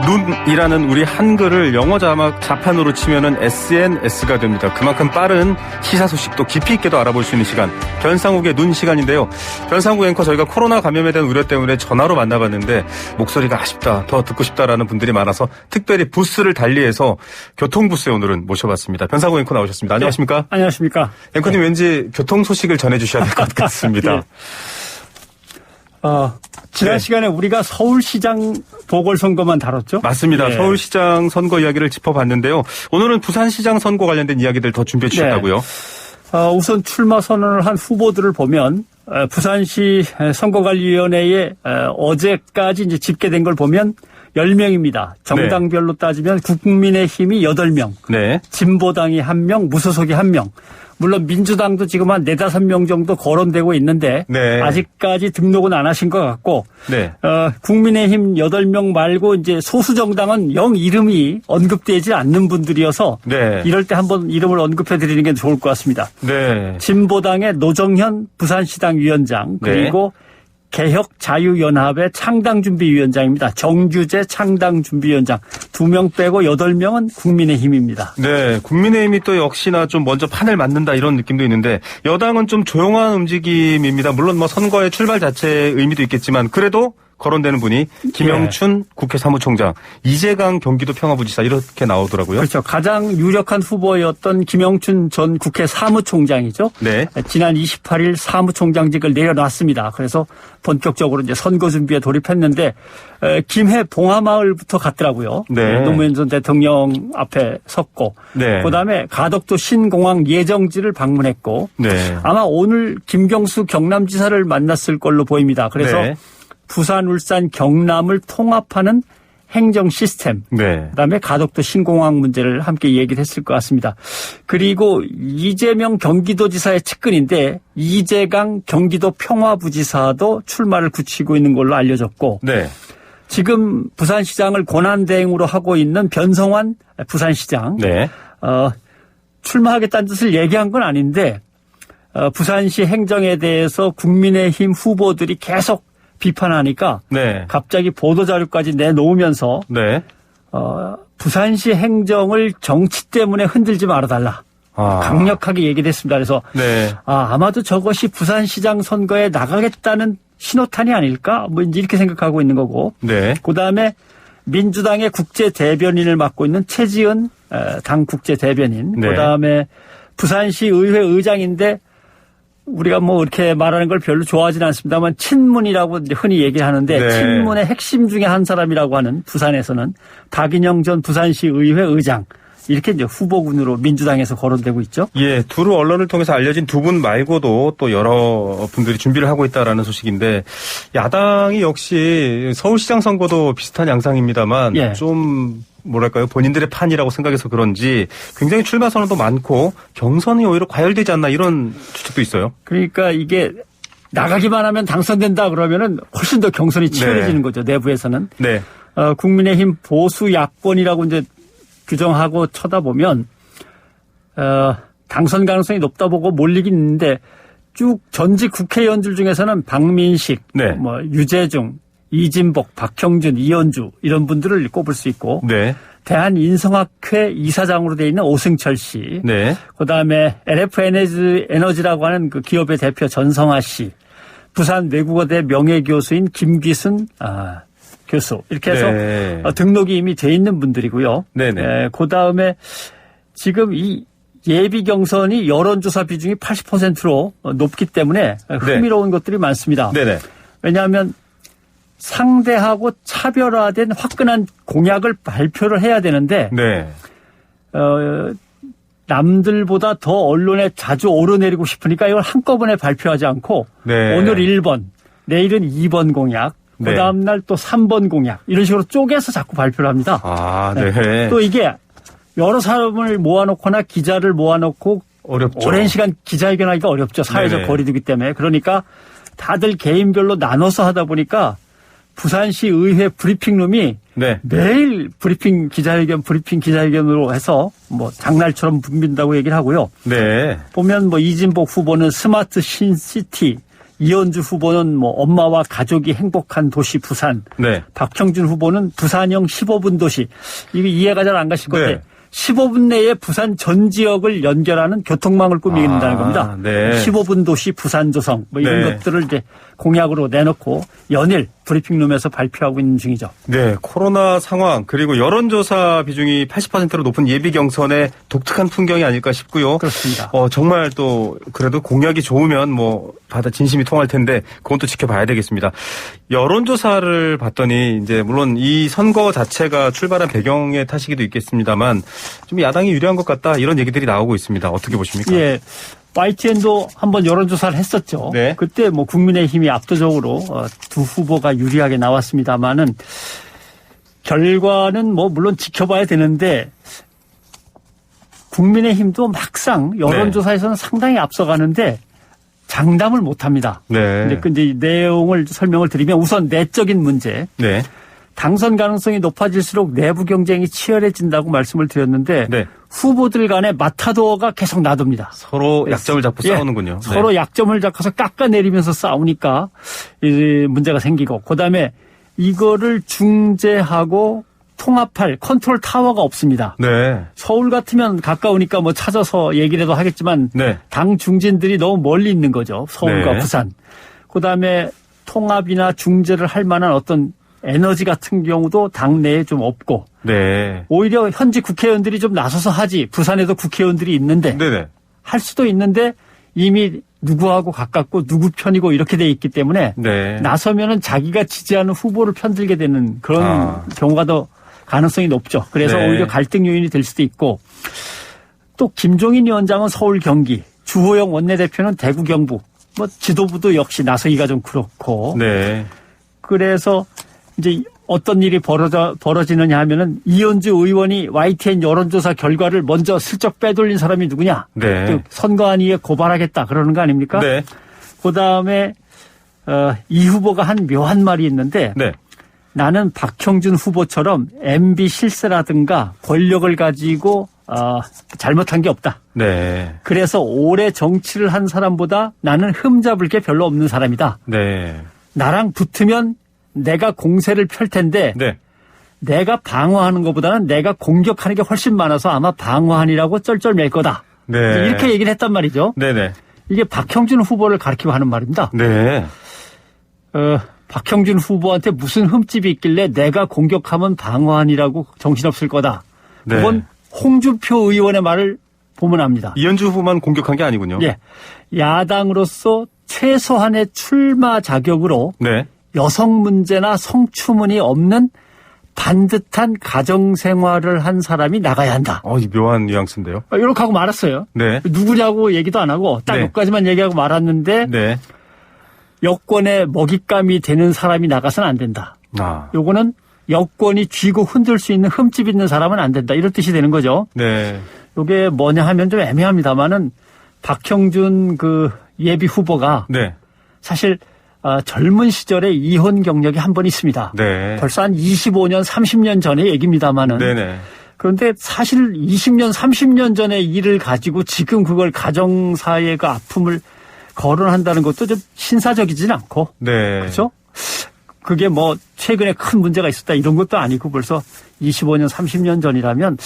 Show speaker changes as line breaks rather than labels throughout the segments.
눈이라는 우리 한글을 영어 자판으로 치면은 SNS가 됩니다. 그만큼 빠른 시사 소식도 깊이 있게도 알아볼 수 있는 시간, 변상욱의 눈 시간인데요. 변상욱 앵커, 저희가 코로나 감염에 대한 우려 때문에 전화로 만나봤는데 목소리가 아쉽다, 더 듣고 싶다라는 분들이 많아서 특별히 부스를 달리해서 교통부스에 오늘은 모셔봤습니다. 변상욱 앵커 나오셨습니다. 안녕하십니까?
네, 안녕하십니까?
앵커님, 왠지 교통 소식을 전해주셔야 될 것 같습니다.
네. 지난 시간에 우리가 서울시장 보궐선거만 다뤘죠?
맞습니다.
네.
서울시장 선거 이야기를 짚어봤는데요. 오늘은 부산시장 선거 관련된 이야기들 더 준비해 주셨다고요?
네. 우선 출마 선언을 한 후보들을 보면 부산시 선거관리위원회에 어제까지 이제 집계된 걸 보면 10명입니다. 정당별로 따지면 국민의힘이 8명,
네.
진보당이 1명, 무소속이 1명. 물론 민주당도 지금 한 4-5명 정도 거론되고 있는데
네.
아직까지 등록은 안 하신 것 같고
네.
국민의힘 8명 말고 이제 소수 정당은 영 이름이 언급되지 않는 분들이어서
네.
이럴 때 한번 이름을 언급해 드리는 게 좋을 것 같습니다.
네.
진보당의 노정현 부산시당 위원장, 그리고 개혁자유연합의 창당준비위원장입니다. 정규재 창당준비위원장 2명 빼고 8명은 국민의힘입니다.
네, 국민의힘이 또 역시나 좀 먼저 판을 맞는다 이런 느낌도 있는데 여당은 좀 조용한 움직임입니다. 물론 뭐 선거의 출발 자체의 의미도 있겠지만 그래도 거론되는 분이 김영춘 국회 사무총장, 이재강 경기도 평화부지사 이렇게 나오더라고요.
그렇죠. 가장 유력한 후보였던 김영춘 전 국회 사무총장이죠.
네.
지난 28일 사무총장직을 내려놨습니다. 그래서 본격적으로 이제 선거 준비에 돌입했는데 김해 봉하마을부터 갔더라고요.
네.
노무현 전 대통령 앞에 섰고,
네.
그다음에 가덕도 신공항 예정지를 방문했고,
네.
아마 오늘 김경수 경남지사를 만났을 걸로 보입니다. 그래서
네.
부산, 울산, 경남을 통합하는 행정 시스템,
네.
그다음에 가덕도 신공항 문제를 함께 얘기를 했을 것 같습니다. 그리고 이재명 경기도지사의 측근인데 이재강 경기도 평화부지사도 출마를 굳히고 있는 걸로 알려졌고,
네.
지금 부산시장을 권한대행으로 하고 있는 변성환 부산시장,
네.
출마하겠다는 뜻을 얘기한 건 아닌데 부산시 행정에 대해서 국민의힘 후보들이 계속 비판하니까
네.
갑자기 보도자료까지 내놓으면서
네.
부산시 행정을 정치 때문에 흔들지 말아달라. 강력하게 얘기를 했습니다. 그래서
네.
아마도 저것이 부산시장 선거에 나가겠다는 신호탄이 아닐까? 뭐 이제 이렇게 생각하고 있는 거고.
네.
그다음에 민주당의 국제대변인을 맡고 있는 최지은 당 국제대변인.
네.
그다음에 부산시 의회 의장인데 우리가 뭐 이렇게 말하는 걸 별로 좋아하지는 않습니다만 친문이라고 흔히 얘기하는데
네.
친문의 핵심 중에 한 사람이라고 하는 부산에서는 박인영 전 부산시 의회 의장, 이렇게 이제 후보군으로 민주당에서 거론되고 있죠.
예, 두루 언론을 통해서 알려진 두 분 말고도 또 여러 분들이 준비를 하고 있다라는 소식인데 야당이 역시 서울시장 선거도 비슷한 양상입니다만
예.
좀 뭐랄까요, 본인들의 판이라고 생각해서 그런지 굉장히 출마 선언도 많고 경선이 오히려 과열되지 않나 이런 추측도 있어요.
그러니까 이게 나가기만 하면 당선된다 그러면은 훨씬 더 경선이 치열해지는 거죠. 내부에서는.
네.
국민의힘 보수 야권이라고 이제 규정하고 쳐다보면 당선 가능성이 높다 보고 몰리긴 있는데 쭉 전직 국회의원들 중에서는 박민식,
네.
뭐 유재중, 이진복, 박형준, 이현주 이런 분들을 꼽을 수 있고,
네.
대한인성학회 이사장으로 돼 있는 오승철 씨,
네.
그다음에 LF 에너지라고 하는 그 기업의 대표 전성하 씨, 부산 외국어대 명예교수인 김기순 교수, 이렇게 해서
네.
등록이 이미 돼 있는 분들이고요.
네네.
그다음에 지금 이 예비 경선이 여론조사 비중이 80%로 높기 때문에 흥미로운 것들이 많습니다.
네네.
왜냐하면 상대하고 차별화된 화끈한 공약을 발표를 해야 되는데
네.
남들보다 더 언론에 자주 오르내리고 싶으니까 이걸 한꺼번에 발표하지 않고
네.
오늘 1번, 내일은 2번 공약,
네.
그다음 날 또 3번 공약 이런 식으로 쪼개서 자꾸 발표를 합니다.
네.
또 이게 여러 사람을 모아놓거나 기자를 모아놓고
어렵죠.
오랜 시간 기자회견하기가 어렵죠. 사회적
네네.
거리두기 때문에. 그러니까 다들 개인별로 나눠서 하다 보니까 부산시 의회 브리핑룸이
네.
매일 브리핑 기자회견으로 해서 뭐 장날처럼 붐빈다고 얘기를 하고요.
네.
보면 뭐 이진복 후보는 스마트 신시티, 이현주 후보는 뭐 엄마와 가족이 행복한 도시 부산.
네.
박형준 후보는 부산형 15분 도시. 이거 이해가 잘 안 가실 건데
네.
15분 내에 부산 전 지역을 연결하는 교통망을 꾸미는다는 겁니다.
네.
15분 도시 부산 조성 뭐 이런
네.
것들을 이제 공약으로 내놓고 연일 브리핑룸에서 발표하고 있는 중이죠.
네, 코로나 상황 그리고 여론조사 비중이 80%로 높은 예비 경선의 독특한 풍경이 아닐까 싶고요.
그렇습니다.
정말 또 그래도 공약이 좋으면 뭐 다들 진심이 통할 텐데 그건 또 지켜봐야 되겠습니다. 여론조사를 봤더니 이제 물론 이 선거 자체가 출발한 배경의 탓이기도 있겠습니다만 좀 야당이 유리한 것 같다 이런 얘기들이 나오고 있습니다. 어떻게 보십니까?
예. YTN도 한번 여론조사를 했었죠.
네.
그때 뭐 국민의힘이 압도적으로 두 후보가 유리하게 나왔습니다만은 결과는 뭐 물론 지켜봐야 되는데 국민의힘도 막상 여론조사에서는 상당히 앞서가는데 장담을 못합니다.
네.
근데 이 내용을 설명을 드리면 우선 내적인 문제.
네.
당선 가능성이 높아질수록 내부 경쟁이 치열해진다고 말씀을 드렸는데
네.
후보들 간의 마타도어가 계속 놔둡니다.
서로 약점을 잡고
예,
싸우는군요.
서로 약점을 잡아서 깎아내리면서 싸우니까 이 문제가 생기고 그다음에 이거를 중재하고 통합할 컨트롤 타워가 없습니다.
네.
서울 같으면 가까우니까 뭐 찾아서 얘기라도 하겠지만
네.
당 중진들이 너무 멀리 있는 거죠. 서울과
네.
부산. 그다음에 통합이나 중재를 할 만한 어떤 에너지 같은 경우도 당내에 좀 없고
네.
오히려 현직 국회의원들이 좀 나서서 하지 부산에도 국회의원들이 있는데
네네.
할 수도 있는데 이미 누구하고 가깝고 누구 편이고 이렇게 돼 있기 때문에
네.
나서면은 자기가 지지하는 후보를 편들게 되는 그런 경우가 더 가능성이 높죠. 그래서
네.
오히려 갈등 요인이 될 수도 있고 또 김종인 위원장은 서울 경기, 주호영 원내대표는 대구 경북, 뭐 지도부도 역시 나서기가 좀 그렇고
네.
그래서 이제 어떤 일이 벌어지느냐 하면은 이현주 의원이 YTN 여론조사 결과를 먼저 슬쩍 빼돌린 사람이 누구냐?
네.
그 선거안위에 고발하겠다 그러는 거 아닙니까?
네.
그다음에 이 후보가 한 묘한 말이 있는데
네.
나는 박형준 후보처럼 MB 실세라든가 권력을 가지고 잘못한 게 없다.
네.
그래서 오래 정치를 한 사람보다 나는 흠잡을 게 별로 없는 사람이다.
네.
나랑 붙으면 내가 공세를 펼 텐데
네.
내가 방어하는 것보다는 내가 공격하는 게 훨씬 많아서 아마 방어하니라고 쩔쩔맬 거다.
네.
이렇게 얘기를 했단 말이죠.
네네.
이게 박형준 후보를 가리키고 하는 말입니다.
네.
박형준 후보한테 무슨 흠집이 있길래 내가 공격하면 방어하니라고 정신없을 거다.
네.
그건 홍준표 의원의 말을 보면 압니다.
이현주 후보만 공격한 게 아니군요.
예, 야당으로서 최소한의 출마 자격으로
네.
여성 문제나 성추문이 없는 반듯한 가정생활을 한 사람이 나가야 한다.
이 묘한 뉘앙스인데요.
이렇게 하고 말았어요.
네.
누구냐고 얘기도 안 하고 딱
네.
여기까지만 얘기하고 말았는데
네.
여권에 먹잇감이 되는 사람이 나가서는 안 된다. 요거는 여권이 쥐고 흔들 수 있는 흠집 있는 사람은 안 된다. 이런 뜻이 되는 거죠.
네.
요게 뭐냐 하면 좀 애매합니다만은 박형준 그 예비 후보가
네.
사실 젊은 시절에 이혼 경력이 한 번 있습니다.
네.
벌써 한 25년, 30년 전의 얘기입니다만은.
네네.
그런데 사실 20년, 30년 전의 일을 가지고 지금 그걸 가정사의 그 아픔을 거론한다는 것도 좀 신사적이진 않고.
네.
그렇죠? 그게 뭐 최근에 큰 문제가 있었다 이런 것도 아니고 벌써 25년, 30년 전이라면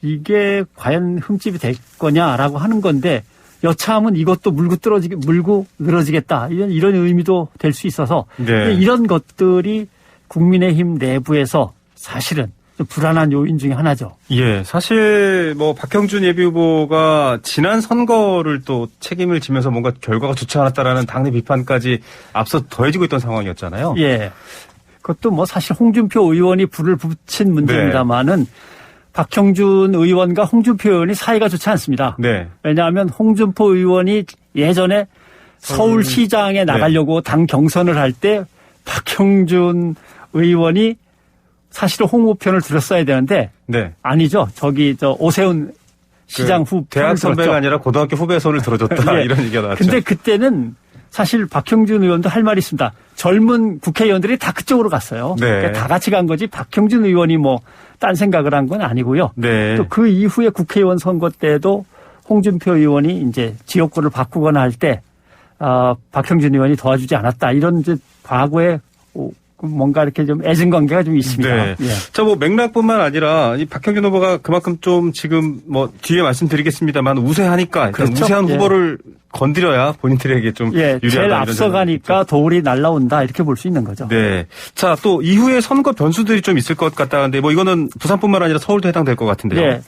이게 과연 흠집이 될 거냐라고 하는 건데 여차하면 이것도 물고 늘어지겠다. 이런 의미도 될 수 있어서
네.
이런 것들이 국민의힘 내부에서 사실은 좀 불안한 요인 중에 하나죠.
예, 사실 뭐 박형준 예비 후보가 지난 선거를 또 책임을 지면서 뭔가 결과가 좋지 않았다라는 당내 비판까지 앞서 더해지고 있던 상황이었잖아요.
예. 그것도 뭐 사실 홍준표 의원이 불을 붙인 문제입니다만은 박형준 의원과 홍준표 의원이 사이가 좋지 않습니다.
네.
왜냐하면 홍준표 의원이 예전에 서울시장에 나가려고 당 경선을 할 때 박형준 의원이 사실은 홍 편을 들었어야 되는데
네.
아니죠. 오세훈 시장 후
대학 선배가 아니라 고등학교 후배 손을 들어줬다
예.
이런 얘기가 나왔죠.
근데 그때는 사실 박형준 의원도 할 말이 있습니다. 젊은 국회의원들이 다 그쪽으로 갔어요.
네.
그러니까 다 같이 간 거지 박형준 의원이 뭐 딴 생각을 한 건 아니고요.
네.
또 그 이후에 국회의원 선거 때도 홍준표 의원이 이제 지역구를 바꾸거나 할 때 박형준 의원이 도와주지 않았다. 이런 이제 과거에 뭔가 이렇게 좀 애증 관계가 좀 있습니다.
네.
예.
자, 뭐 맥락뿐만 아니라 이 박형준 후보가 그만큼 좀 지금 뭐 뒤에 말씀드리겠습니다만 우세하니까
그렇죠.
우세한
예.
후보를 건드려야 본인들에게 좀
예,
유리하다.
제일
이런
앞서가니까
생각이
도울이 날라온다 이렇게 볼 수 있는 거죠.
네. 자, 또 이후에 선거 변수들이 좀 있을 것 같다는데 뭐 이거는 부산뿐만 아니라 서울도 해당될 것 같은데요.
네.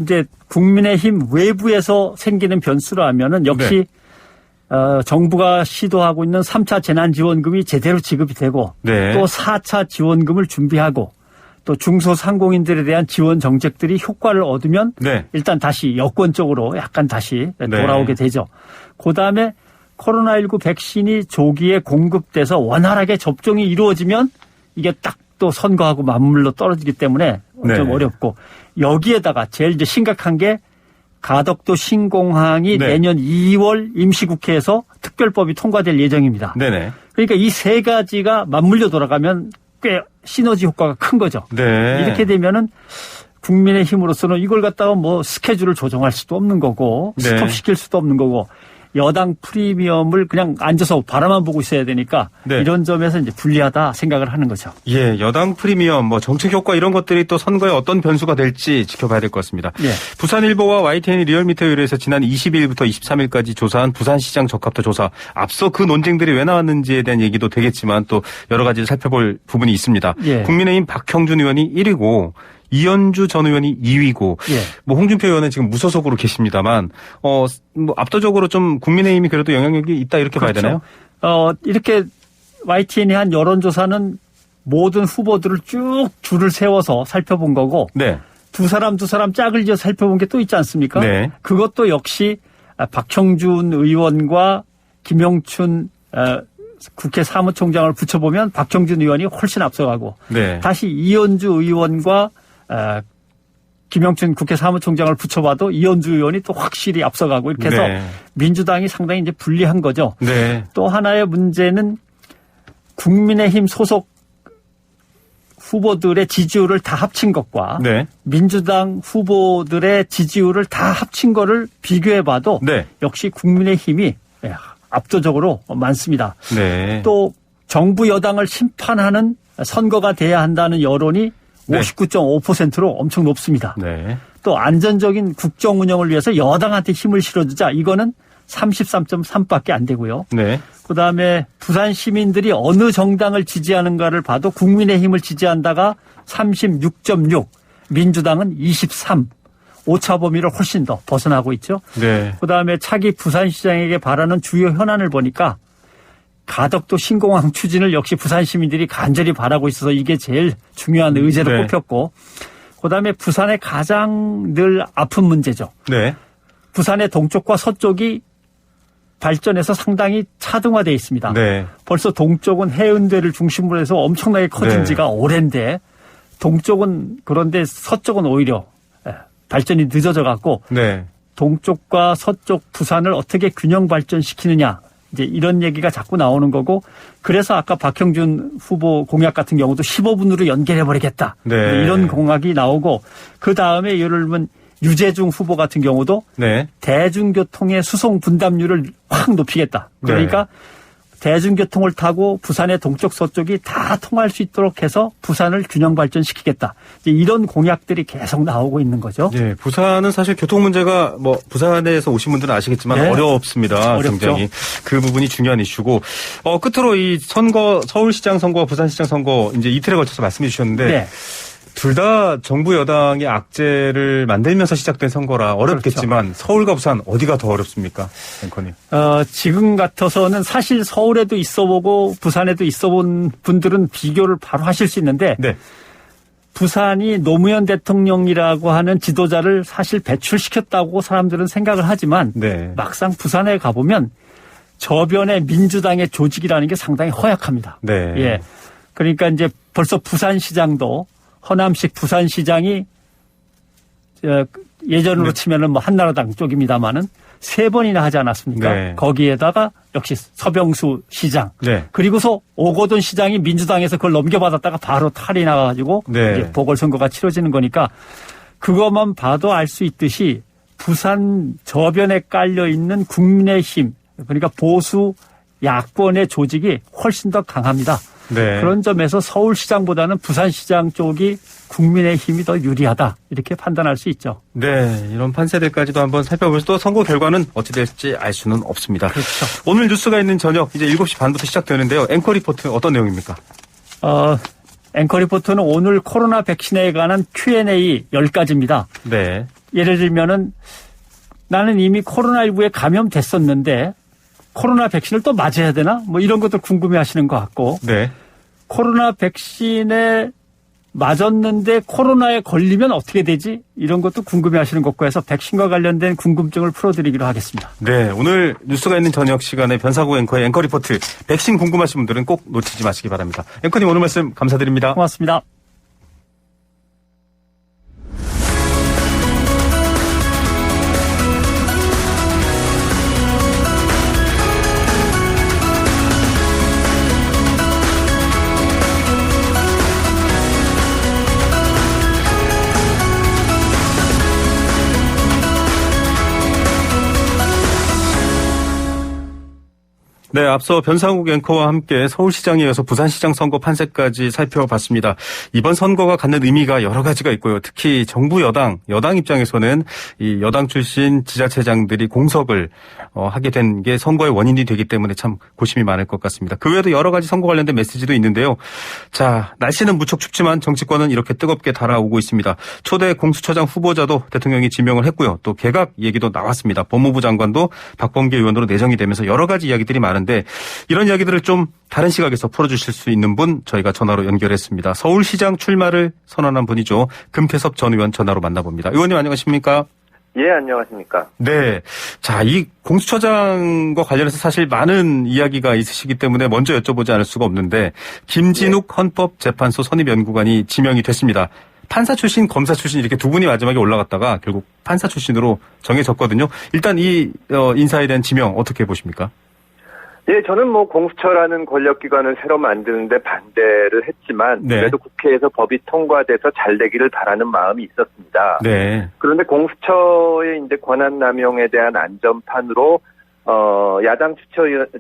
이제 국민의힘 외부에서 생기는 변수라면은 역시
네.
정부가 시도하고 있는 3차 재난지원금이 제대로 지급이 되고
네.
또 4차 지원금을 준비하고 또 중소상공인들에 대한 지원 정책들이 효과를 얻으면
네.
일단 다시 여권 쪽으로 약간 다시 돌아오게 되죠. 그다음에 코로나19 백신이 조기에 공급돼서 원활하게 접종이 이루어지면 이게 딱 또 선거하고 맞물러 떨어지기 때문에
네.
좀 어렵고 여기에다가 제일 이제 심각한 게 가덕도 신공항이
네.
내년 2월 임시국회에서 특별법이 통과될 예정입니다.
네네.
그러니까 이 세 가지가 맞물려 돌아가면 꽤 시너지 효과가 큰 거죠.
네.
이렇게 되면은 국민의힘으로서는 이걸 갖다가 뭐 스케줄을 조정할 수도 없는 거고
네.
스톱시킬 수도 없는 거고 여당 프리미엄을 그냥 앉아서 바라만 보고 있어야 되니까
네.
이런 점에서 이제 불리하다 생각을 하는 거죠.
예, 여당 프리미엄, 뭐 정책 효과 이런 것들이 또 선거에 어떤 변수가 될지 지켜봐야 될 것 같습니다.
예.
부산일보와 YTN이 리얼미터에 의뢰해서 지난 22일부터 23일까지 조사한 부산시장 적합도 조사. 앞서 그 논쟁들이 왜 나왔는지에 대한 얘기도 되겠지만 또 여러 가지를 살펴볼 부분이 있습니다.
예.
국민의힘 박형준 의원이 1위고 이현주 전 의원이 2위고,
예.
뭐 홍준표 의원은 지금 무소속으로 계십니다만, 뭐 압도적으로 좀 국민의힘이 그래도 영향력이 있다 이렇게 봐야 되나요?
이렇게 YTN이 한 여론조사는 모든 후보들을 쭉 줄을 세워서 살펴본 거고,
네.
두 사람 짝을 지어 살펴본 게 또 있지 않습니까?
네.
그것도 역시 박형준 의원과 김영춘 국회 사무총장을 붙여보면 박형준 의원이 훨씬 앞서가고,
네.
다시 이현주 의원과 김영춘 국회 사무총장을 붙여봐도 이현주 의원이 또 확실히 앞서가고 이렇게 해서
네.
민주당이 상당히 이제 불리한 거죠.
네.
또 하나의 문제는 국민의힘 소속 후보들의 지지율을 다 합친 것과
네.
민주당 후보들의 지지율을 다 합친 거를 비교해봐도
네.
역시 국민의힘이 압도적으로 많습니다.
네.
또 정부 여당을 심판하는 선거가 돼야 한다는 여론이
네.
59.5%로 엄청 높습니다.
네.
또 안전적인 국정 운영을 위해서 여당한테 힘을 실어주자 이거는 33.3밖에 안 되고요.
네.
그다음에 부산 시민들이 어느 정당을 지지하는가를 봐도 국민의힘을 지지한다가 36.6, 민주당은 23. 오차 범위를 훨씬 더 벗어나고 있죠.
네.
그다음에 차기 부산시장에게 바라는 주요 현안을 보니까 가덕도 신공항 추진을 역시 부산 시민들이 간절히 바라고 있어서 이게 제일 중요한 의제로
네.
꼽혔고, 그다음에 부산의 가장 늘 아픈 문제죠.
네.
부산의 동쪽과 서쪽이 발전해서 상당히 차등화되어 있습니다.
네.
벌써 동쪽은 해운대를 중심으로 해서 엄청나게 커진
네.
지가 오랜데 동쪽은 그런데 서쪽은 오히려 발전이 늦어져 갖고
네.
동쪽과 서쪽 부산을 어떻게 균형 발전시키느냐 이제 이런 얘기가 자꾸 나오는 거고, 그래서 아까 박형준 후보 공약 같은 경우도 15분으로 연결해버리겠다.
네.
이런 공약이 나오고, 그 다음에 예를 들면 유재중 후보 같은 경우도
네.
대중교통의 수송 분담률을 확 높이겠다. 그러니까 대중교통을 타고 부산의 동쪽 서쪽이 다 통할 수 있도록 해서 부산을 균형 발전시키겠다. 이제 이런 공약들이 계속 나오고 있는 거죠.
네, 부산은 사실 교통 문제가 뭐 부산에서 오신 분들은 아시겠지만
네.
어렵습니다.
어렵죠.
굉장히 그 부분이 중요한 이슈고, 끝으로 이 선거, 서울시장 선거와 부산시장 선거 이제 이틀에 걸쳐서 말씀해 주셨는데
네.
둘 다 정부 여당의 악재를 만들면서 시작된 선거라 어렵겠지만 서울과 부산 어디가 더 어렵습니까, 앵커님?
지금 같아서는 사실 서울에도 있어보고 부산에도 있어본 분들은 비교를 바로 하실 수 있는데,
네.
부산이 노무현 대통령이라고 하는 지도자를 사실 배출시켰다고 사람들은 생각을 하지만
네.
막상 부산에 가보면 저변의 민주당의 조직이라는 게 상당히 허약합니다.
네.
예. 그러니까 이제 벌써 부산시장도 허남식 부산시장이 예전으로
네.
치면은 뭐 한나라당 쪽입니다만은 3번이나 하지 않았습니까?
네.
거기에다가 역시 서병수 시장.
네.
그리고서 오거돈 시장이 민주당에서 그걸 넘겨받았다가 바로 탈이 나가지고
네.
이제 보궐선거가 치러지는 거니까 그것만 봐도 알 수 있듯이 부산 저변에 깔려 있는 국민의힘 그러니까 보수 야권의 조직이 훨씬 더 강합니다.
네.
그런 점에서 서울시장보다는 부산시장 쪽이 국민의힘이 더 유리하다 이렇게 판단할 수 있죠.
네, 이런 판세들까지도 한번 살펴보면서 또 선거 결과는 어찌 될지 알 수는 없습니다.
그렇죠.
오늘 뉴스가 있는 저녁 이제 7시 반부터 시작되는데요. 앵커 리포트 어떤 내용입니까?
앵커 리포트는 오늘 코로나 백신에 관한 Q&A 10가지입니다.
네.
예를 들면은 나는 이미 코로나19에 감염됐었는데 코로나 백신을 또 맞아야 되나? 뭐 이런 것도 궁금해 하시는 것 같고.
네.
코로나 백신에 맞았는데 코로나에 걸리면 어떻게 되지? 이런 것도 궁금해 하시는 것과 해서 백신과 관련된 궁금증을 풀어드리기로 하겠습니다.
네. 오늘 뉴스가 있는 저녁 시간에 변사구 앵커의 앵커 리포트 백신 궁금하신 분들은 꼭 놓치지 마시기 바랍니다. 앵커님 오늘 말씀 감사드립니다.
고맙습니다.
네, 앞서 변상욱 앵커와 함께 서울시장에 이어서 부산시장 선거 판세까지 살펴봤습니다. 이번 선거가 갖는 의미가 여러 가지가 있고요. 특히 정부 여당 입장에서는 이 여당 출신 지자체장들이 공석을 하게 된 게 선거의 원인이 되기 때문에 참 고심이 많을 것 같습니다. 그 외에도 여러 가지 선거 관련된 메시지도 있는데요. 자, 날씨는 무척 춥지만 정치권은 이렇게 뜨겁게 달아오고 있습니다. 초대 공수처장 후보자도 대통령이 지명을 했고요. 또 개각 얘기도 나왔습니다. 법무부 장관도 박범계 의원으로 내정이 되면서 여러 가지 이야기들이 많은데 이런 이야기들을 좀 다른 시각에서 풀어주실 수 있는 분 저희가 전화로 연결했습니다. 서울시장 출마를 선언한 분이죠. 금태섭 전 의원 전화로 만나봅니다. 의원님 안녕하십니까?
예, 안녕하십니까?
네. 자, 이 공수처장과 관련해서 사실 많은 이야기가 있으시기 때문에 먼저 여쭤보지 않을 수가 없는데 김진욱 헌법재판소 선임연구관이 지명이 됐습니다. 판사 출신, 검사 출신 이렇게 두 분이 마지막에 올라갔다가 결국 판사 출신으로 정해졌거든요. 일단 이 인사에 대한 지명 어떻게 보십니까?
예, 저는 공수처라는 권력기관을 새로 만드는데 반대를 했지만
네.
그래도 국회에서 법이 통과돼서 잘 되기를 바라는 마음이 있었습니다.
네.
그런데 공수처의 이제 권한 남용에 대한 안전판으로 야당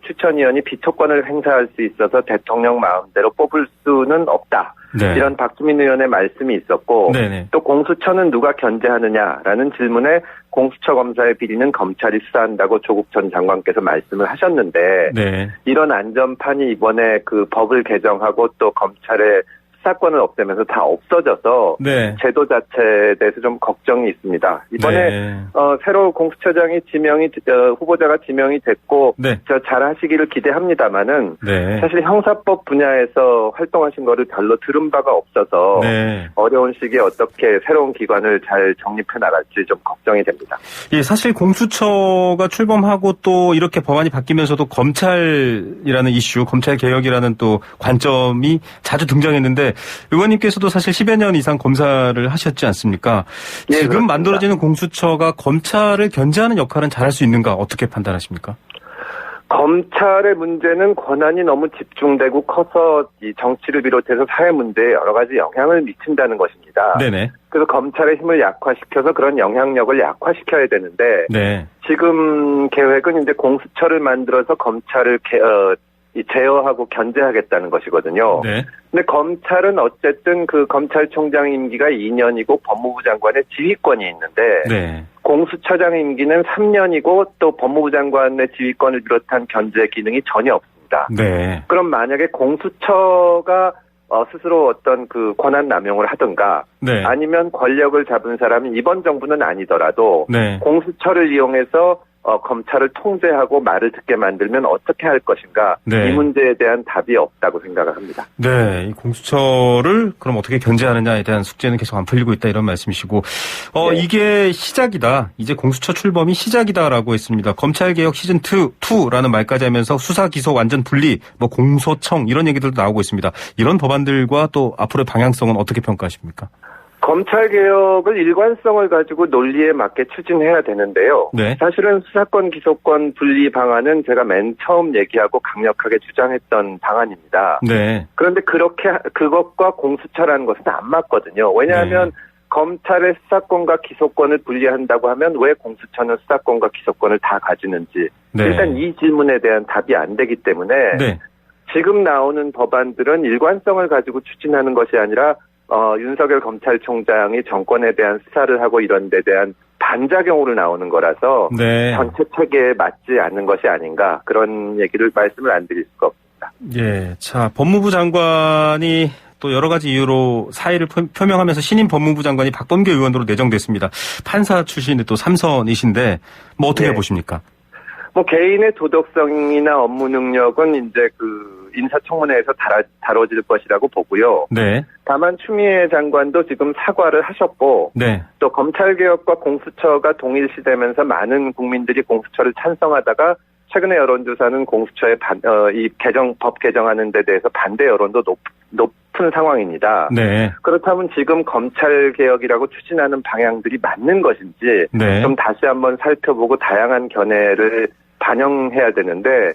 추천위원이 비토권을 행사할 수 있어서 대통령 마음대로 뽑을 수는 없다.
네.
이런 박주민 의원의 말씀이 있었고
네네.
또 공수처는 누가 견제하느냐라는 질문에 공수처 검사의 비리는 검찰이 수사한다고 조국 전 장관께서 말씀을 하셨는데
네.
이런 안전판이 이번에 그 법을 개정하고 또 검찰의 수사권을 없애면서 다 없어져서
네.
제도 자체에 대해서 좀 걱정이 있습니다. 이번에
네.
새로 공수처장이 후보자가 지명이 됐고
네.
잘하시기를 기대합니다만은
네.
사실 형사법 분야에서 활동하신 거를 별로 들은 바가 없어서
네.
어려운 시기에 어떻게 새로운 기관을 잘 정립해 나갈지 좀 걱정이 됩니다.
예, 사실 공수처가 출범하고 또 이렇게 법안이 바뀌면서도 검찰이라는 이슈, 검찰 개혁이라는 또 관점이 자주 등장했는데 의원님께서도 사실 10여 년 이상 검사를 하셨지 않습니까?
예,
지금
그렇습니다.
만들어지는 공수처가 검찰을 견제하는 역할은 잘할 수 있는가 어떻게 판단하십니까?
검찰의 문제는 권한이 너무 집중되고 커서 이 정치를 비롯해서 사회 문제에 여러 가지 영향을 미친다는 것입니다.
네네.
그래서 검찰의 힘을 약화시켜서 그런 영향력을 약화시켜야 되는데
네.
지금 계획은 이제 공수처를 만들어서 검찰을 제어하고 견제하겠다는 것이거든요.
네.
근데 검찰은 어쨌든 그 검찰총장 임기가 2년이고 법무부 장관의 지휘권이 있는데
네.
공수처장 임기는 3년이고 또 법무부 장관의 지휘권을 비롯한 견제 기능이 전혀 없습니다.
네.
그럼 만약에 공수처가 스스로 어떤 그 권한 남용을 하든가
네.
아니면 권력을 잡은 사람이 이번 정부는 아니더라도
네.
공수처를 이용해서 검찰을 통제하고 말을 듣게 만들면 어떻게 할 것인가
네.
이 문제에 대한 답이 없다고 생각을 합니다.
네, 이 공수처를 그럼 어떻게 견제하느냐에 대한 숙제는 계속 안 풀리고 있다 이런 말씀이시고,
네.
이게 시작이다. 이제 공수처 출범이 시작이다라고 했습니다. 검찰개혁 시즌 2라는 말까지 하면서 수사 기소 완전 분리, 공소청 이런 얘기들도 나오고 있습니다. 이런 법안들과 또 앞으로의 방향성은 어떻게 평가하십니까?
검찰개혁을 일관성을 가지고 논리에 맞게 추진해야 되는데요.
네.
사실은 수사권 기소권 분리 방안은 제가 맨 처음 얘기하고 강력하게 주장했던 방안입니다.
네.
그런데 그것과 공수처라는 것은 안 맞거든요. 왜냐하면 검찰의 수사권과 기소권을 분리한다고 하면 왜 공수처는 수사권과 기소권을 다 가지는지
네.
일단 이 질문에 대한 답이 안 되기 때문에
네.
지금 나오는 법안들은 일관성을 가지고 추진하는 것이 아니라 윤석열 검찰총장이 정권에 대한 수사를 하고 이런 데 대한 반작용으로 나오는 거라서
네.
전체 체계에 맞지 않는 것이 아닌가 그런 얘기를 말씀을 안 드릴 수가 없습니다.
예. 자, 법무부 장관이 또 여러 가지 이유로 사의를 표명하면서 신임 법무부 장관이 박범계 의원으로 내정됐습니다. 판사 출신의 또 3선이신데 뭐 어떻게
네.
보십니까?
뭐 개인의 도덕성이나 업무 능력은 이제 그 인사청문회에서 다뤄질 것이라고 보고요.
네.
다만 추미애 장관도 지금 사과를 하셨고
네.
또 검찰개혁과 공수처가 동일시되면서 많은 국민들이 공수처를 찬성하다가 최근의 여론조사는 공수처의 법 개정하는 데 대해서 반대 여론도 높은 상황입니다.
네.
그렇다면 지금 검찰개혁이라고 추진하는 방향들이 맞는 것인지
네.
좀 다시 한번 살펴보고 다양한 견해를 반영해야 되는데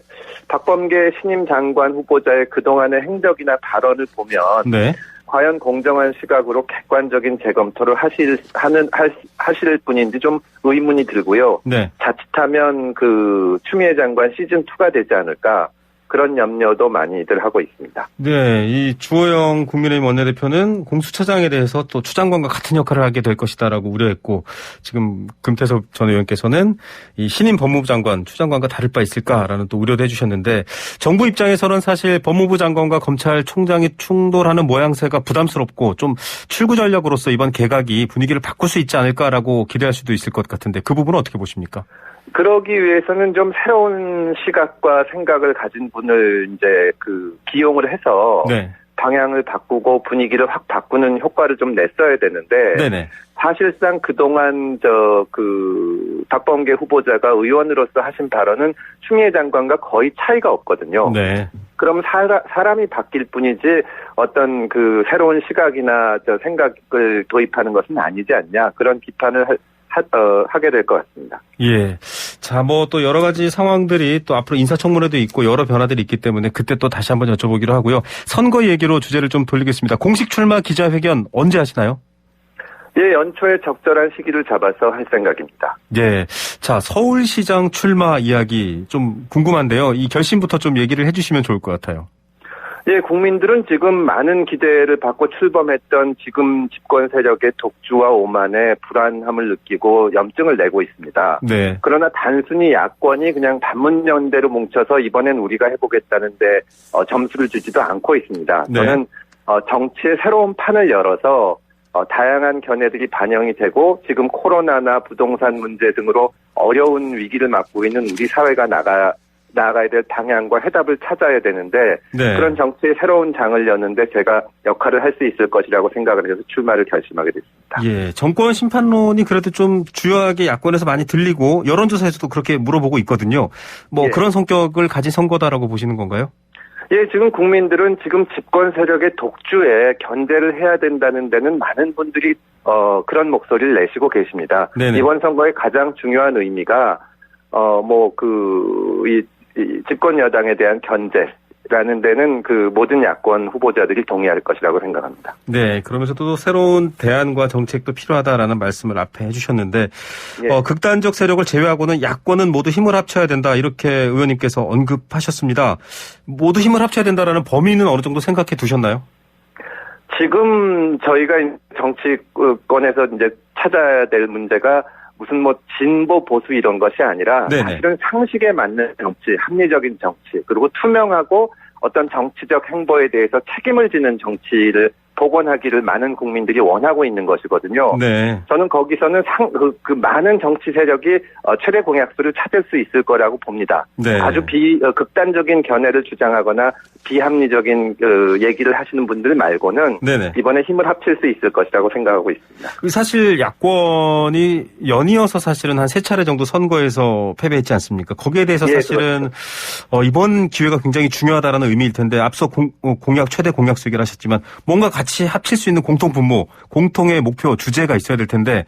박범계 신임 장관 후보자의 그동안의 행적이나 발언을 보면
네.
과연 공정한 시각으로 객관적인 재검토를 하실 분인지 좀 의문이 들고요.
네.
자칫하면 그 추미애 장관 시즌2가 되지 않을까 그런 염려도 많이들 하고 있습니다.
네, 이 주호영 국민의힘 원내대표는 공수처장에 대해서 또 추 장관과 같은 역할을 하게 될 것이다라고 우려했고 지금 금태섭 전 의원께서는 이 신임 법무부 장관, 추 장관과 다를 바 있을까라는 또 우려도 해주셨는데 정부 입장에서는 사실 법무부 장관과 검찰총장이 충돌하는 모양새가 부담스럽고 좀 출구 전략으로서 이번 개각이 분위기를 바꿀 수 있지 않을까라고 기대할 수도 있을 것 같은데 그 부분은 어떻게 보십니까?
그러기 위해서는 좀 새로운 시각과 생각을 가진 분을 이제 기용을 해서
네.
방향을 바꾸고 분위기를 확 바꾸는 효과를 좀 냈어야 되는데
네네.
사실상 그동안 박범계 후보자가 의원으로서 하신 발언은 추미애 장관과 거의 차이가 없거든요.
네.
그럼 사람이 바뀔 뿐이지 어떤 그 새로운 시각이나 생각을 도입하는 것은 아니지 않냐 그런 비판을 하게 될 것 같습니다.
예. 자, 뭐 또 여러 가지 상황들이 또 앞으로 인사청문회도 있고 여러 변화들이 있기 때문에 그때 또 다시 한번 여쭤보기로 하고요. 선거 얘기로 주제를 좀 돌리겠습니다. 공식 출마 기자회견 언제 하시나요?
예, 연초에 적절한 시기를 잡아서 할 생각입니다.
예. 자, 서울시장 출마 이야기 좀 궁금한데요. 이 결심부터 좀 얘기를 해주시면 좋을 것 같아요.
예, 국민들은 지금 많은 기대를 받고 출범했던 지금 집권 세력의 독주와 오만에 불안함을 느끼고 염증을 내고 있습니다.
네.
그러나 단순히 야권이 그냥 반문연대로 뭉쳐서 이번엔 우리가 해보겠다는데 점수를 주지도 않고 있습니다.
네.
저는 정치의 새로운 판을 열어서 다양한 견해들이 반영이 되고 지금 코로나나 부동산 문제 등으로 어려운 위기를 맞고 있는 우리 사회가 나아가야 될 방향과 해답을 찾아야 되는데
네.
그런 정치의 새로운 장을 여는데 제가 역할을 할 수 있을 것이라고 생각을 해서 출마를 결심하게 됐습니다.
예, 정권 심판론이 그래도 좀 주요하게 야권에서 많이 들리고 여론조사에서도 그렇게 물어보고 있거든요. 뭐
예.
그런 성격을 가진 선거다라고 보시는 건가요?
예, 지금 국민들은 지금 집권 세력의 독주에 견제를 해야 된다는 데는 많은 분들이 그런 목소리를 내시고 계십니다.
네네.
이번 선거의 가장 중요한 의미가 이 집권 여당에 대한 견제라는 데는 그 모든 야권 후보자들이 동의할 것이라고 생각합니다.
네, 그러면서도 또 새로운 대안과 정책도 필요하다라는 말씀을 앞에 해주셨는데
예.
극단적 세력을 제외하고는 야권은 모두 힘을 합쳐야 된다 이렇게 의원님께서 언급하셨습니다. 모두 힘을 합쳐야 된다라는 범위는 어느 정도 생각해 두셨나요?
지금 저희가 정치권에서 이제 찾아야 될 문제가 무슨 진보 보수 이런 것이 아니라
네네.
사실은 상식에 맞는 정치, 합리적인 정치, 그리고 투명하고 어떤 정치적 행보에 대해서 책임을 지는 정치를 복원하기를 많은 국민들이 원하고 있는 것이거든요.
네.
저는 거기서는 그 많은 정치 세력이 최대 공약수를 찾을 수 있을 거라고 봅니다.
네.
아주 극단적인 견해를 주장하거나 비합리적인 얘기를 하시는 분들 말고는
네네.
이번에 힘을 합칠 수 있을 것이라고 생각하고 있습니다.
사실 야권이 연이어서 사실은 한 3차례 정도 선거에서 패배했지 않습니까? 거기에 대해서
예,
사실은
그렇죠.
이번 기회가 굉장히 중요하다라는 의미일 텐데 앞서 최대 공약수 얘기를 하셨지만 뭔가 같이 같이 합칠 수 있는 공통 분모, 공통의 목표, 주제가 있어야 될 텐데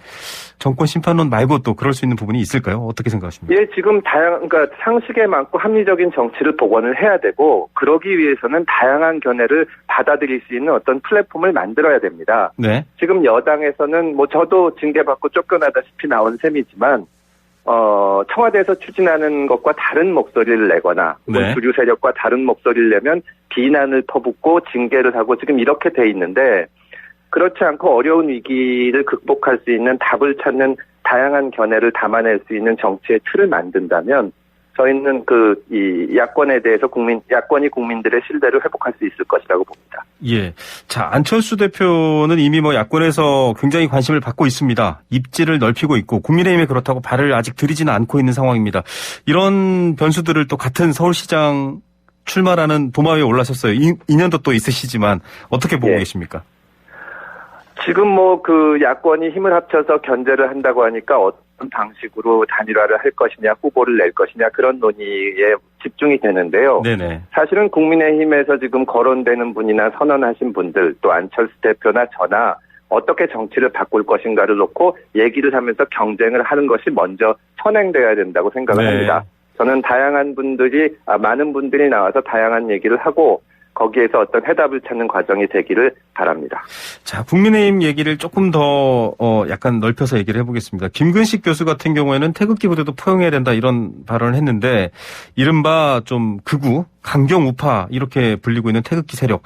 정권 심판론 말고 또 그럴 수 있는 부분이 있을까요? 어떻게 생각하십니까?
예, 지금 그러니까 상식에 맞고 합리적인 정치를 복원을 해야 되고 그러기 위해서는 다양한 견해를 받아들일 수 있는 어떤 플랫폼을 만들어야 됩니다.
네.
지금 여당에서는 뭐 저도 징계받고 쫓겨나다시피 나온 셈이지만 청와대에서 추진하는 것과 다른 목소리를 내거나
네.
주류 세력과 다른 목소리를 내면 비난을 퍼붓고 징계를 하고 지금 이렇게 돼 있는데 그렇지 않고 어려운 위기를 극복할 수 있는 답을 찾는 다양한 견해를 담아낼 수 있는 정치의 틀을 만든다면 저희는 이 야권에 대해서 야권이 국민들의 신뢰를 회복할 수 있을 것이라고 봅니다.
예. 자, 안철수 대표는 이미 뭐 야권에서 굉장히 관심을 받고 있습니다. 입지를 넓히고 있고 국민의힘에 그렇다고 발을 아직 들이지는 않고 있는 상황입니다. 이런 변수들을 또 같은 서울시장 출마라는 도마 위에 올라섰어요. 인연도 또 있으시지만 어떻게 보고 계십니까?
지금 야권이 힘을 합쳐서 견제를 한다고 하니까 어떤 방식으로 단일화를 할 것이냐, 후보를 낼 것이냐, 그런 논의에 집중이 되는데요.
네네.
사실은 국민의힘에서 지금 거론되는 분이나 선언하신 분들, 또 안철수 대표나 저나 어떻게 정치를 바꿀 것인가를 놓고 얘기를 하면서 경쟁을 하는 것이 먼저 선행돼야 된다고 생각을 합니다. 저는 많은 분들이 나와서 다양한 얘기를 하고 거기에서 어떤 해답을 찾는 과정이 되기를 바랍니다.
자, 국민의힘 얘기를 조금 더 약간 넓혀서 얘기를 해보겠습니다. 김근식 교수 같은 경우에는 태극기 부대도 포용해야 된다 이런 발언을 했는데 이른바 좀 극우, 강경 우파 이렇게 불리고 있는 태극기 세력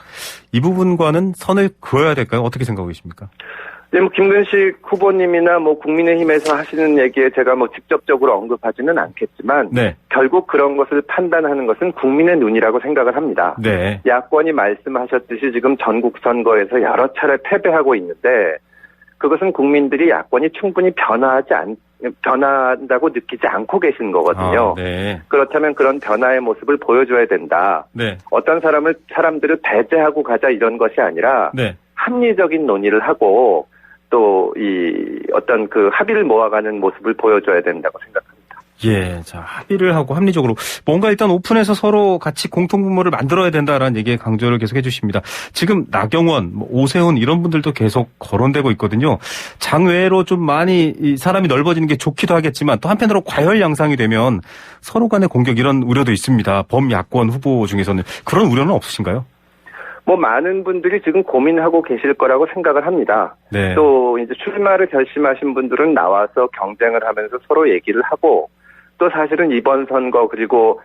이 부분과는 선을 그어야 될까요? 어떻게 생각하고 계십니까?
네, 김근식 후보님이나 국민의힘에서 하시는 얘기에 제가 직접적으로 언급하지는 않겠지만,
네.
결국 그런 것을 판단하는 것은 국민의 눈이라고 생각을 합니다. 네. 야권이 말씀하셨듯이 지금 전국 선거에서 여러 차례 패배하고 있는데, 그것은 국민들이 야권이 충분히 변화한다고 느끼지 않고 계신 거거든요.
네.
그렇다면 그런 변화의 모습을 보여줘야 된다.
네.
어떤 사람들을 배제하고 가자 이런 것이 아니라,
네.
합리적인 논의를 하고, 또 어떤 합의를 모아가는 모습을 보여줘야 된다고 생각합니다.
예, 자, 합의를 하고 합리적으로 뭔가 일단 오픈해서 서로 같이 공통분모를 만들어야 된다라는 얘기에 강조를 계속 해주십니다. 지금 나경원, 오세훈 이런 분들도 계속 거론되고 있거든요. 장외로 좀 많이 사람이 넓어지는 게 좋기도 하겠지만 또 한편으로 과열 양상이 되면 서로 간의 공격 이런 우려도 있습니다. 범야권 후보 중에서는 그런 우려는 없으신가요?
많은 분들이 지금 고민하고 계실 거라고 생각을 합니다. 네. 또 이제 출마를 결심하신 분들은 나와서 경쟁을 하면서 서로 얘기를 하고 또 사실은 이번 선거 그리고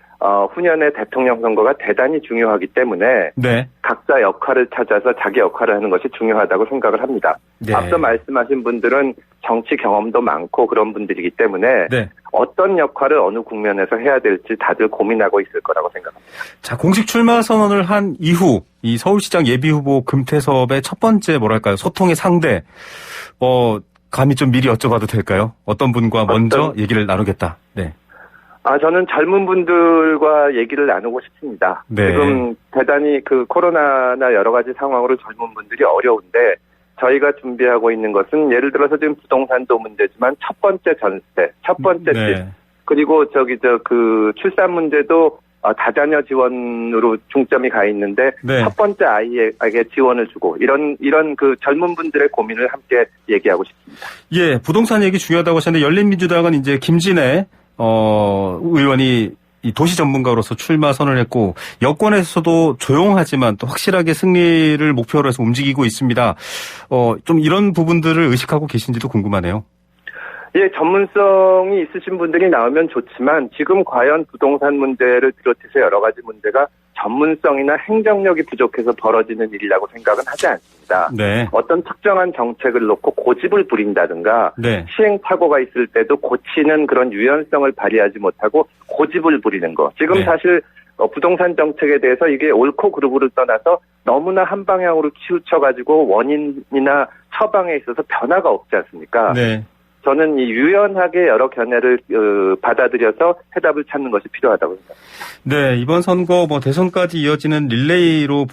후년의 대통령 선거가 대단히 중요하기 때문에 네. 각자 역할을 찾아서 자기 역할을 하는 것이 중요하다고 생각을 합니다. 네. 앞서 말씀하신 분들은 정치 경험도 많고 그런 분들이기 때문에 네. 어떤 역할을 어느 국면에서 해야 될지 다들 고민하고 있을 거라고 생각합니다.
자, 공식 출마 선언을 한 이후 이 서울시장 예비후보 금태섭의 첫 번째 소통의 상대 감히 좀 미리 여쭤봐도 될까요? 어떤 분과 먼저 얘기를 나누겠다. 네.
저는 젊은 분들과 얘기를 나누고 싶습니다. 네. 지금 대단히 코로나나 여러 가지 상황으로 젊은 분들이 어려운데 저희가 준비하고 있는 것은 예를 들어서 지금 부동산도 문제지만 첫 번째 전세, 첫 번째 집, 그리고 출산 문제도 다자녀 지원으로 중점이 가 있는데 첫 번째 아이에게 지원을 주고 이런 젊은 분들의 고민을 함께 얘기하고 싶습니다.
예, 부동산 얘기 중요하다고 하셨는데 열린민주당은 이제 김진애 의원이 이 도시 전문가로서 출마 선언했고 여권에서도 조용하지만 또 확실하게 승리를 목표로 해서 움직이고 있습니다. 좀 이런 부분들을 의식하고 계신지도 궁금하네요.
예, 전문성이 있으신 분들이 나오면 좋지만 지금 과연 부동산 문제를 비롯해서 여러 가지 문제가 전문성이나 행정력이 부족해서 벌어지는 일이라고 생각은 하지 않습니다. 네. 어떤 특정한 정책을 놓고 고집을 부린다든가 네. 시행착오가 있을 때도 고치는 그런 유연성을 발휘하지 못하고 고집을 부리는 거. 지금 네. 사실 부동산 정책에 대해서 이게 옳고 그르고를 떠나서 너무나 한 방향으로 치우쳐가지고 원인이나 처방에 있어서 변화가 없지 않습니까? 네. 저는 이 유연하게 여러 견해를 받아들여서 해답을 찾는 것이 필요하다고 생각합니다.
네, 이번 선거 대선까지 이어지는 릴레이로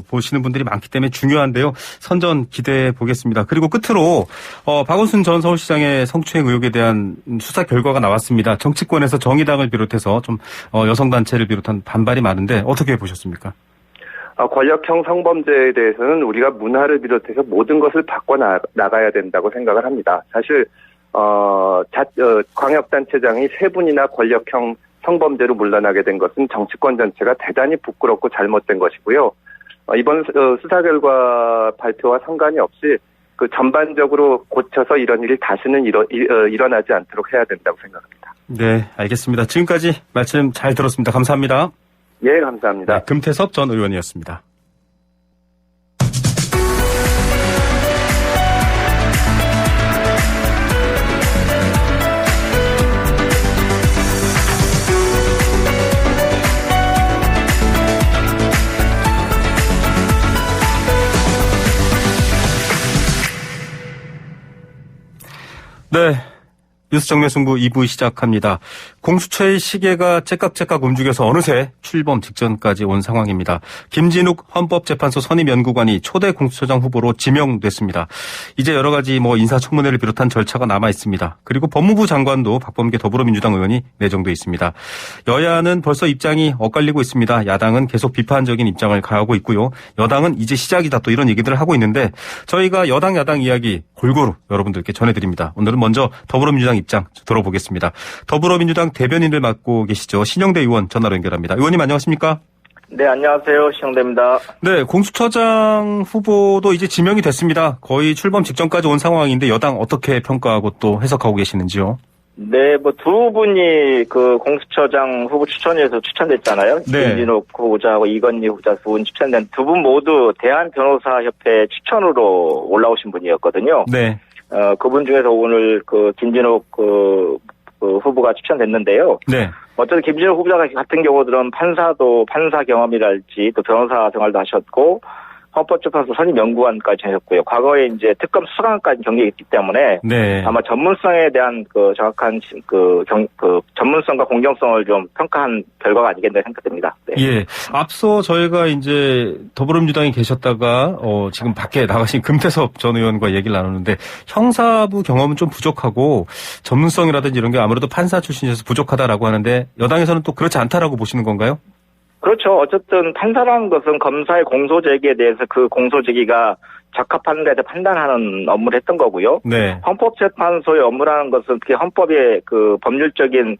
보시는 분들이 많기 때문에 중요한데요. 선전 기대해 보겠습니다. 그리고 끝으로 박원순 전 서울시장의 성추행 의혹에 대한 수사 결과가 나왔습니다. 정치권에서 정의당을 비롯해서 좀 여성단체를 비롯한 반발이 많은데 어떻게 보셨습니까?
권력형 성범죄에 대해서는 우리가 문화를 비롯해서 모든 것을 바꿔 나가야 된다고 생각을 합니다. 사실 광역단체장이 3분이나 권력형 성범죄로 물러나게 된 것은 정치권 전체가 대단히 부끄럽고 잘못된 것이고요. 이번 수사 결과 발표와 상관이 없이 그 전반적으로 고쳐서 이런 일이 다시는 일어나지 않도록 해야 된다고 생각합니다.
네, 알겠습니다. 지금까지 말씀 잘 들었습니다. 감사합니다.
예, 감사합니다.
네, 금태섭 전 의원이었습니다. 네. 뉴스 정면 승부 2부 시작합니다. 공수처의 시계가 째깍째깍 움직여서 어느새 출범 직전까지 온 상황입니다. 김진욱 헌법재판소 선임연구관이 초대 공수처장 후보로 지명됐습니다. 이제 여러 가지 인사청문회를 비롯한 절차가 남아 있습니다. 그리고 법무부 장관도 박범계 더불어민주당 의원이 내정돼 있습니다. 여야는 벌써 입장이 엇갈리고 있습니다. 야당은 계속 비판적인 입장을 가하고 있고요. 여당은 이제 시작이다 또 이런 얘기들을 하고 있는데 저희가 여당 야당 이야기 골고루 여러분들께 전해드립니다. 오늘은 먼저 더불어민주당 입장 들어보겠습니다. 더불어민주당 대변인을 맡고 계시죠. 신영대 의원 전화로 연결합니다. 의원님 안녕하십니까?
네, 안녕하세요. 신영대입니다.
네, 공수처장 후보도 이제 지명이 됐습니다. 거의 출범 직전까지 온 상황인데 여당 어떻게 평가하고 또 해석하고 계시는지요?
네, 두 분이 그 공수처장 후보 추천위에서 추천됐잖아요.
네.
김진욱 후보자하고 이건희 후보자 두 분 추천된 두 분 모두 대한변호사협회 추천으로 올라오신 분이었거든요.
네.
그분 중에서 오늘 김진욱 후보가 추천됐는데요.
네.
어쨌든 김진욱 후보자 같은 경우들은 판사 경험이랄지 또 변호사 생활도 하셨고 헌법재판소 선임연구관까지 하셨고요. 과거에 이제 특검 수사관까지 경력이 있기 때문에
네.
아마 전문성에 대한 정확한 전문성과 공정성을 좀 평가한 결과가 아니겠나 생각됩니다. 네.
예. 앞서 저희가 이제 더불어민주당에 계셨다가 지금 밖에 나가신 금태섭 전 의원과 얘기를 나누는데 형사부 경험은 좀 부족하고 전문성이라든지 이런 게 아무래도 판사 출신이어서 부족하다라고 하는데 여당에서는 또 그렇지 않다라고 보시는 건가요?
그렇죠. 어쨌든 판사라는 것은 검사의 공소제기에 대해서 그 공소제기가 적합한 데서 판단하는 업무를 했던 거고요.
네.
헌법재판소의 업무라는 것은 특히 헌법의 그 법률적인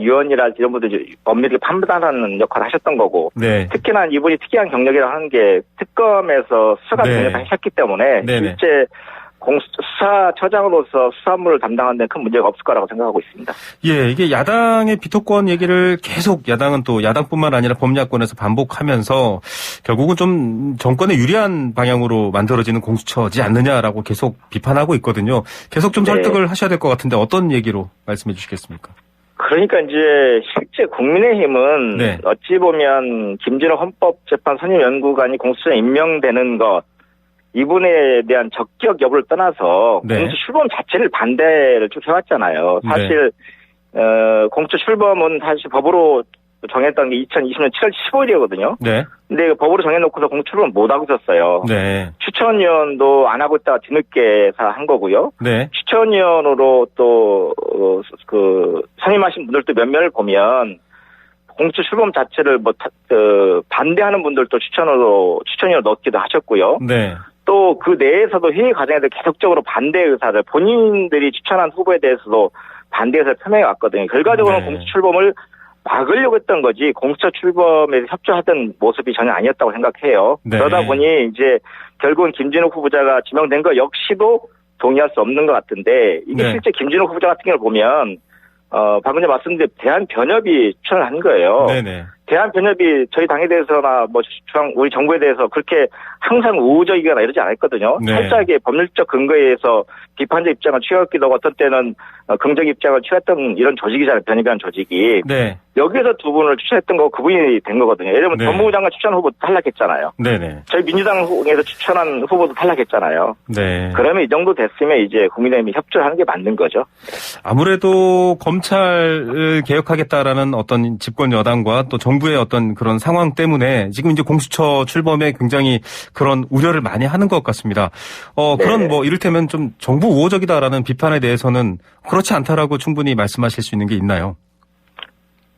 유언이랄지 이런 분들이 법률을 판단하는 역할을 하셨던 거고.
네.
특히나 이분이 특이한 경력이라고 하는 게 특검에서 수사가 경력을 하셨기 때문에
네네.
실제 수사처장으로서 수사업무를 담당하는 데 큰 문제가 없을 거라고 생각하고 있습니다.
예, 이게 야당의 비토권 얘기를 계속 야당은 또 야당뿐만 아니라 범야권에서 반복하면서 결국은 좀 정권에 유리한 방향으로 만들어지는 공수처지 않느냐라고 계속 비판하고 있거든요. 계속 좀 설득을 하셔야 될 것 같은데 어떤 얘기로 말씀해 주시겠습니까?
그러니까 이제 실제 국민의힘은
네.
어찌 보면 김진욱 헌법재판 선임연구관이 공수처에 임명되는 것 이분에 대한 적격 여부를 떠나서
네.
공수처 출범 자체를 반대를 쭉 해왔잖아요. 사실 공수처 출범은 사실 법으로 정했던 게 2020년 7월 15일이거든요.
네.
근데 법으로 정해놓고서 공수처 출범 못 하고 있었어요.
네.
추천위원도 안 하고 있다가 뒤늦게 한 거고요.
네.
추천위원으로 또 선임하신 분들도 몇몇을 보면 공수처 출범 자체를 반대하는 분들도 추천위원으로 넣기도 하셨고요.
네.
또 그 내에서도 회의 과정에서 계속적으로 반대 의사를 본인들이 추천한 후보에 대해서도 반대 의사를 표명해 왔거든요. 결과적으로는
네.
공수처 출범을 막으려고 했던 거지 공수처 출범에 협조하던 모습이 전혀 아니었다고 생각해요.
네.
그러다 보니 이제 결국은 김진욱 후보자가 지명된 거 역시도 동의할 수 없는 것 같은데 이게
네.
실제 김진욱 후보자 같은 경우를 보면 방금 전에 말씀드린 대한변협이 추천을 한 거예요.
네네.
대한변협이 저희 당에 대해서나 우리 정부에 대해서 그렇게 항상 우호적이거나 이러지 않았거든요.
네.
철저하게 법률적 근거에 의해서 비판적 입장을 취하기도 하고 어떤 때는 긍정 입장을 취했던 이런 조직이잖아요. 변협이라는 조직이.
네.
여기에서 두 분을 추천했던 거 그분이 된 거거든요. 예를 들면
네.
법무부 장관 추천 후보도 탈락했잖아요.
네네.
저희 민주당에서 추천한 후보도 탈락했잖아요.
네.
그러면 이 정도 됐으면 이제 국민의힘이 협조를 하는 게 맞는 거죠.
아무래도 검찰을 개혁하겠다라는 어떤 집권 여당과 또 정부의 어떤 그런 상황 때문에 지금 이제 공수처 출범에 굉장히 그런 우려를 많이 하는 것 같습니다. 그런 이를테면 좀 정부 우호적이다라는 비판에 대해서는 그렇지 않다라고 충분히 말씀하실 수 있는 게 있나요?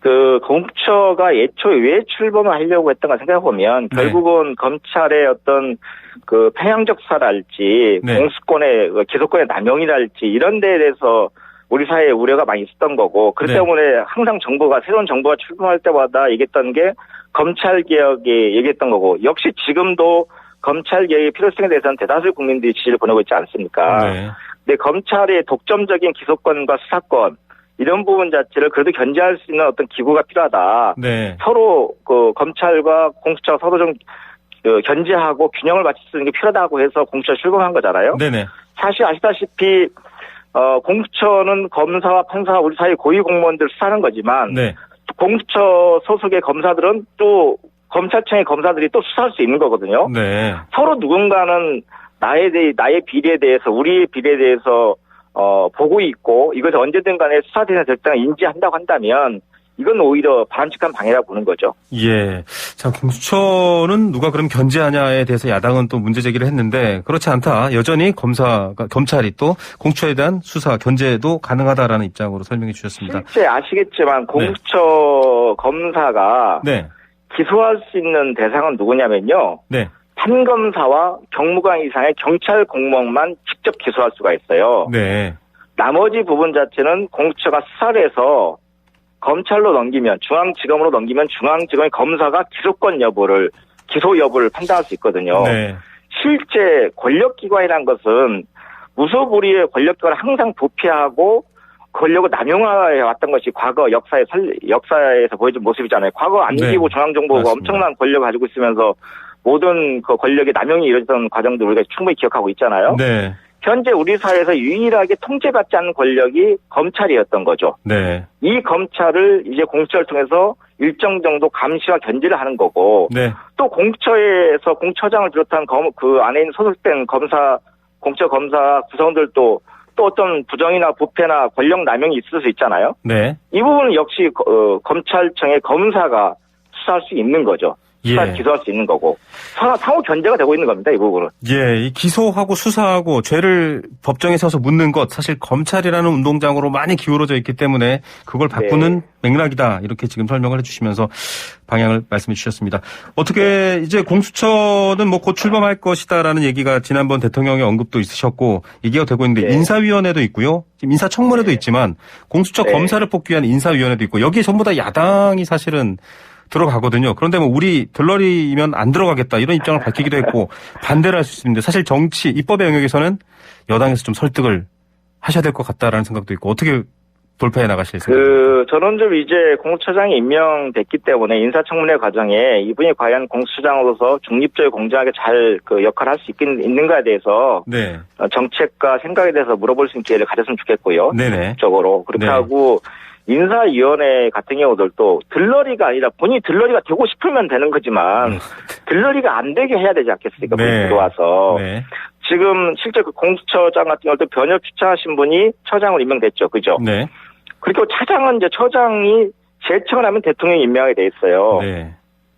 그 공수처가 애초에 왜 출범을 하려고 했던가 생각해보면
네.
결국은 검찰의 어떤 그 편향적 사랄지
네.
공수권의 기소권의 남용이랄지 이런 데에 대해서 우리 사회에 우려가 많이 있었던 거고 그렇기
네.
때문에 항상 새로운 정부가 출범할 때마다 얘기했던 게 검찰개혁이 얘기했던 거고 역시 지금도 검찰개혁의 필요성에 대해서는 대다수의 국민들이 지지를 보내고 있지 않습니까?
네.
근데 검찰의 독점적인 기소권과 수사권 이런 부분 자체를 그래도 견제할 수 있는 어떤 기구가 필요하다.
네.
서로 그 검찰과 공수처가 서로 좀 견제하고 균형을 맞출 수 있는 게 필요하다고 해서 공수처 출범한 거잖아요.
네네.
사실 아시다시피 공수처는 검사와 판사와 우리 사회 고위 공무원들 수사하는 거지만
네.
공수처 소속의 검사들은 또 검찰청의 검사들이 또 수사할 수 있는 거거든요.
네.
서로 누군가는 나의 비리에 대해서 우리의 비리에 대해서 보고 있고 이것이 언제든 간에 수사 대상 결정을 인지한다고 한다면 이건 오히려 바람직한 방해라고 보는 거죠.
예. 자, 공수처는 누가 그럼 견제하냐에 대해서 야당은 또 문제 제기를 했는데 그렇지 않다. 여전히 검찰이 또 공수처에 대한 수사, 견제도 가능하다라는 입장으로 설명해 주셨습니다.
실제 아시겠지만 공수처 검사가
네.
기소할 수 있는 대상은 누구냐면요.
네.
판검사와 경무관 이상의 경찰 공무원만 직접 기소할 수가 있어요.
네.
나머지 부분 자체는 공수처가 수사를 해서 검찰로 넘기면 중앙지검으로 넘기면 중앙지검의 검사가 기소 여부를 판단할 수 있거든요.
네.
실제 권력기관이란 것은 무소불위의 권력기관을 항상 도피하고 권력을 남용해 왔던 것이 과거 역사에서 보여준 모습이잖아요. 과거 안기부
네.
중앙정부가
맞습니다.
엄청난 권력을 가지고 있으면서 모든 그 권력의 남용이 이루어졌던 과정도 우리가 충분히 기억하고 있잖아요.
네.
현재 우리 사회에서 유일하게 통제받지 않는 권력이 검찰이었던 거죠.
네.
이 검찰을 이제 공수처를 통해서 일정 정도 감시와 견제를 하는 거고
네.
또 공수처에서 공처장을 비롯한 그 안에 있는 소속된 공수처 검사 구성들도 또 어떤 부정이나 부패나 권력 남용이 있을 수 있잖아요.
네.
이 부분은 역시 검찰청의 검사가 수사할 수 있는 거죠. 수사
예.
기소할 수 있는 거고 상호 견제가 되고 있는 겁니다. 이 부분은.
예, 이 기소하고 수사하고 죄를 법정에 서서 묻는 것 사실 검찰이라는 운동장으로 많이 기울어져 있기 때문에 그걸 바꾸는 맥락이다 이렇게 지금 설명을 해주시면서 방향을 말씀해 주셨습니다. 어떻게 이제 공수처는 뭐 곧 출범할 것이다라는 얘기가 지난번 대통령의 언급도 있으셨고 얘기가 되고 있는데 인사위원회도 있고요. 지금 인사청문회도 있지만 공수처 검사를 뽑기 위한 인사위원회도 있고 여기에 전부 다 야당이 사실은 들어가거든요. 그런데 뭐 우리 들러리면 안 들어가겠다 이런 입장을 밝히기도 했고 반대를 할 수 있는데 사실 정치 입법의 영역에서는 여당에서 좀 설득을 하셔야 될 것 같다라는 생각도 있고 어떻게 돌파해 나가실 생각입니까?
저는 좀 이제 공수처장이 임명됐기 때문에 인사청문회 과정에 이분이 과연 공수처장으로서 중립적이고 공정하게 잘 그 역할을 할 수 있는가에 대해서
네.
정책과 생각에 대해서 물어볼 수 있는 기회를 가졌으면 좋겠고요.
네네.
적으로 그렇게
네.
하고 인사위원회 같은 경우들도 들러리가 아니라 본인이 들러리가 되고 싶으면 되는 거지만 들러리가 안 되게 해야 되지 않겠습니까?
네.
들어와서
네.
지금 실제 그 공수처장 같은 경우도 변협 추천하신 분이 처장으로 임명됐죠, 그죠?
네.
그리고 차장은 이제 처장이 제청을 하면 대통령이 임명하게 돼 있어요.
네.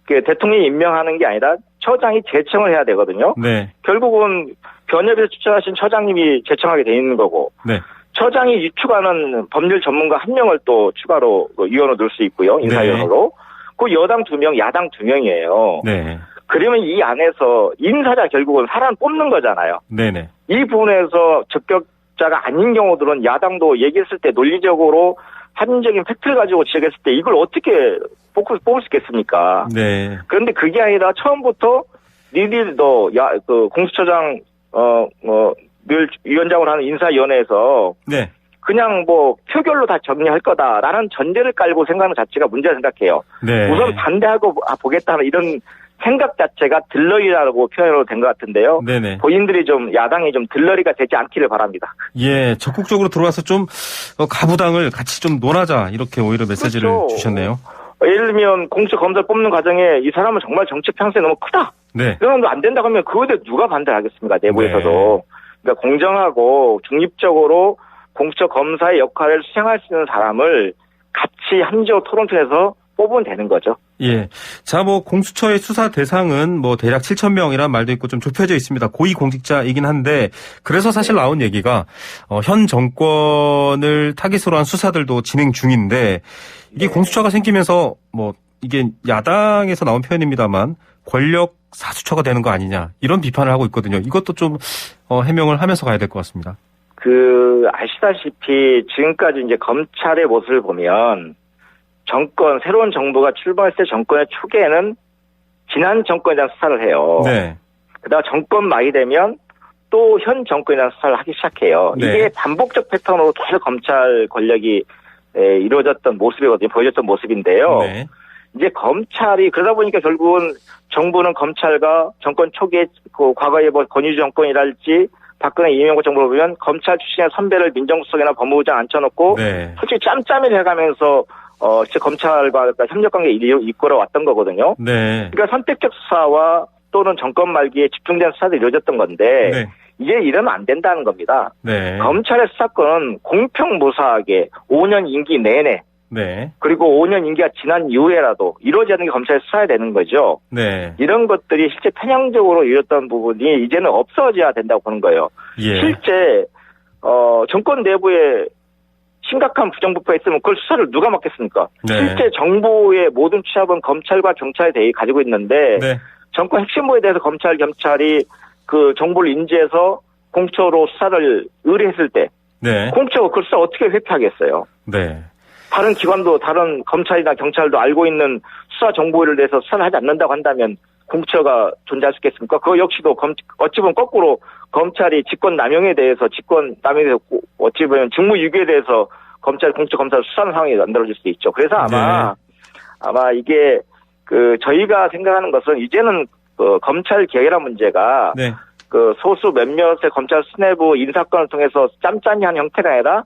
그 대통령이 임명하는 게 아니라 처장이 제청을 해야 되거든요.
네.
결국은 변협에서 추천하신 처장님이 제청하게 돼 있는 거고.
네.
처장이 유추하는 법률 전문가 한 명을 또 추가로 위원으로 넣을 수 있고요. 인사위원으로. 그 여당 2명, 야당 2명이에요.
네.
그러면 이 안에서 인사자 결국은 사람 뽑는 거잖아요.
네네.
이 부분에서 적격자가 아닌 경우들은 야당도 얘기했을 때 논리적으로 합리적인 팩트를 가지고 지적했을 때 이걸 어떻게 뽑을 수 있겠습니까?
네.
그런데 그게 아니라 처음부터 니들도 그 공수처장 늘 위원장으로 하는 인사위원회에서
네.
그냥 뭐 표결로 다 정리할 거다라는 전제를 깔고 생각하는 자체가 문제라 생각해요.
네.
우선 반대하고 보겠다는 이런 생각 자체가 들러리라고 표현으로 된 것 같은데요.
네네.
본인들이 좀 야당이 좀 들러리가 되지 않기를 바랍니다.
예, 적극적으로 들어와서 좀 가부당을 같이 좀 논하자 이렇게 오히려 메시지를
그렇죠.
주셨네요.
예를 들면 공수처 검사 뽑는 과정에 이 사람은 정말 정책 편성이 너무 크다.
네.
그러면 안 된다고 하면 그거에 대해 누가 반대를 하겠습니까? 내부에서도.
네.
그러니까 공정하고 중립적으로 공수처 검사의 역할을 수행할 수 있는 사람을 같이 합리적으로 토론 통해서 뽑으면 되는 거죠.
예. 자, 뭐 공수처의 수사 대상은 뭐 대략 7,000명이라는 말도 있고 좀 좁혀져 있습니다. 고위공직자이긴 한데 그래서 사실 나온 얘기가 현 정권을 타깃으로 한 수사들도 진행 중인데 이게 공수처가 생기면서 뭐 이게 야당에서 나온 표현입니다만 권력 사수처가 되는 거 아니냐 이런 비판을 하고 있거든요. 이것도 좀 해명을 하면서 가야 될 것 같습니다.
아시다시피 지금까지 이제 검찰의 모습을 보면 새로운 정부가 출범했을 때 정권의 초기에는 지난 정권에 대한 수사를 해요.
네.
그다가 정권 말이 되면 또 현 정권에 대한 수사를 하기 시작해요.
네.
이게 반복적 패턴으로 계속 검찰 권력이 이루어졌던 모습이거든요. 보여줬던 모습인데요.
네.
이제 검찰이 그러다 보니까 결국은 정부는 검찰과 정권 초기에 과거에 뭐 권위주 정권이랄지 박근혜 이명박 정부를 보면 검찰 출신의 선배를 민정수석이나 법무부장 앉혀놓고
네.
솔직히 짬짬이를 해가면서 진짜 검찰과 협력관계를 이끌어 왔던 거거든요.
네.
그러니까 선택적 수사와 또는 정권 말기에 집중된 수사들이 이루어졌던 건데
네.
이제 이러면 안 된다는 겁니다.
네.
검찰의 수사권은 공평무사하게 5년 임기 내내
네.
그리고 5년 임기가 지난 이후에라도 이루어지는 게 검찰이 수사해야 되는 거죠.
네.
이런 것들이 실제 편향적으로 이뤘던 부분이 이제는 없어져야 된다고 보는 거예요.
예.
실제 정권 내부에 심각한 부정부패가 있으면 그걸 수사를 누가 맡겠습니까?
네.
실제 정부의 모든 취합은 검찰과 경찰에 대해 가지고 있는데
네.
정권 핵심부에 대해서 경찰이 그 정보를 인지해서 공처로 수사를 의뢰했을 때
네.
공처가 그 수사 어떻게 회피하겠어요?
네.
다른 기관도 다른 검찰이나 경찰도 알고 있는 수사 정보를 대해서 수사를 하지 않는다고 한다면 공처가 존재할 수 있겠습니까? 그거 역시도 어찌 보면 거꾸로 검찰이 직권남용에 대해서 어찌 보면 직무유기에 대해서 공처 검사를 수사하는 상황이 만들어질 수도 있죠. 그래서 아마 이게 저희가 생각하는 것은 이제는 검찰 개혁이라는 문제가
네.
소수 몇몇의 검찰 수뇌부 인사권을 통해서 짬짬이 한 형태가 아니라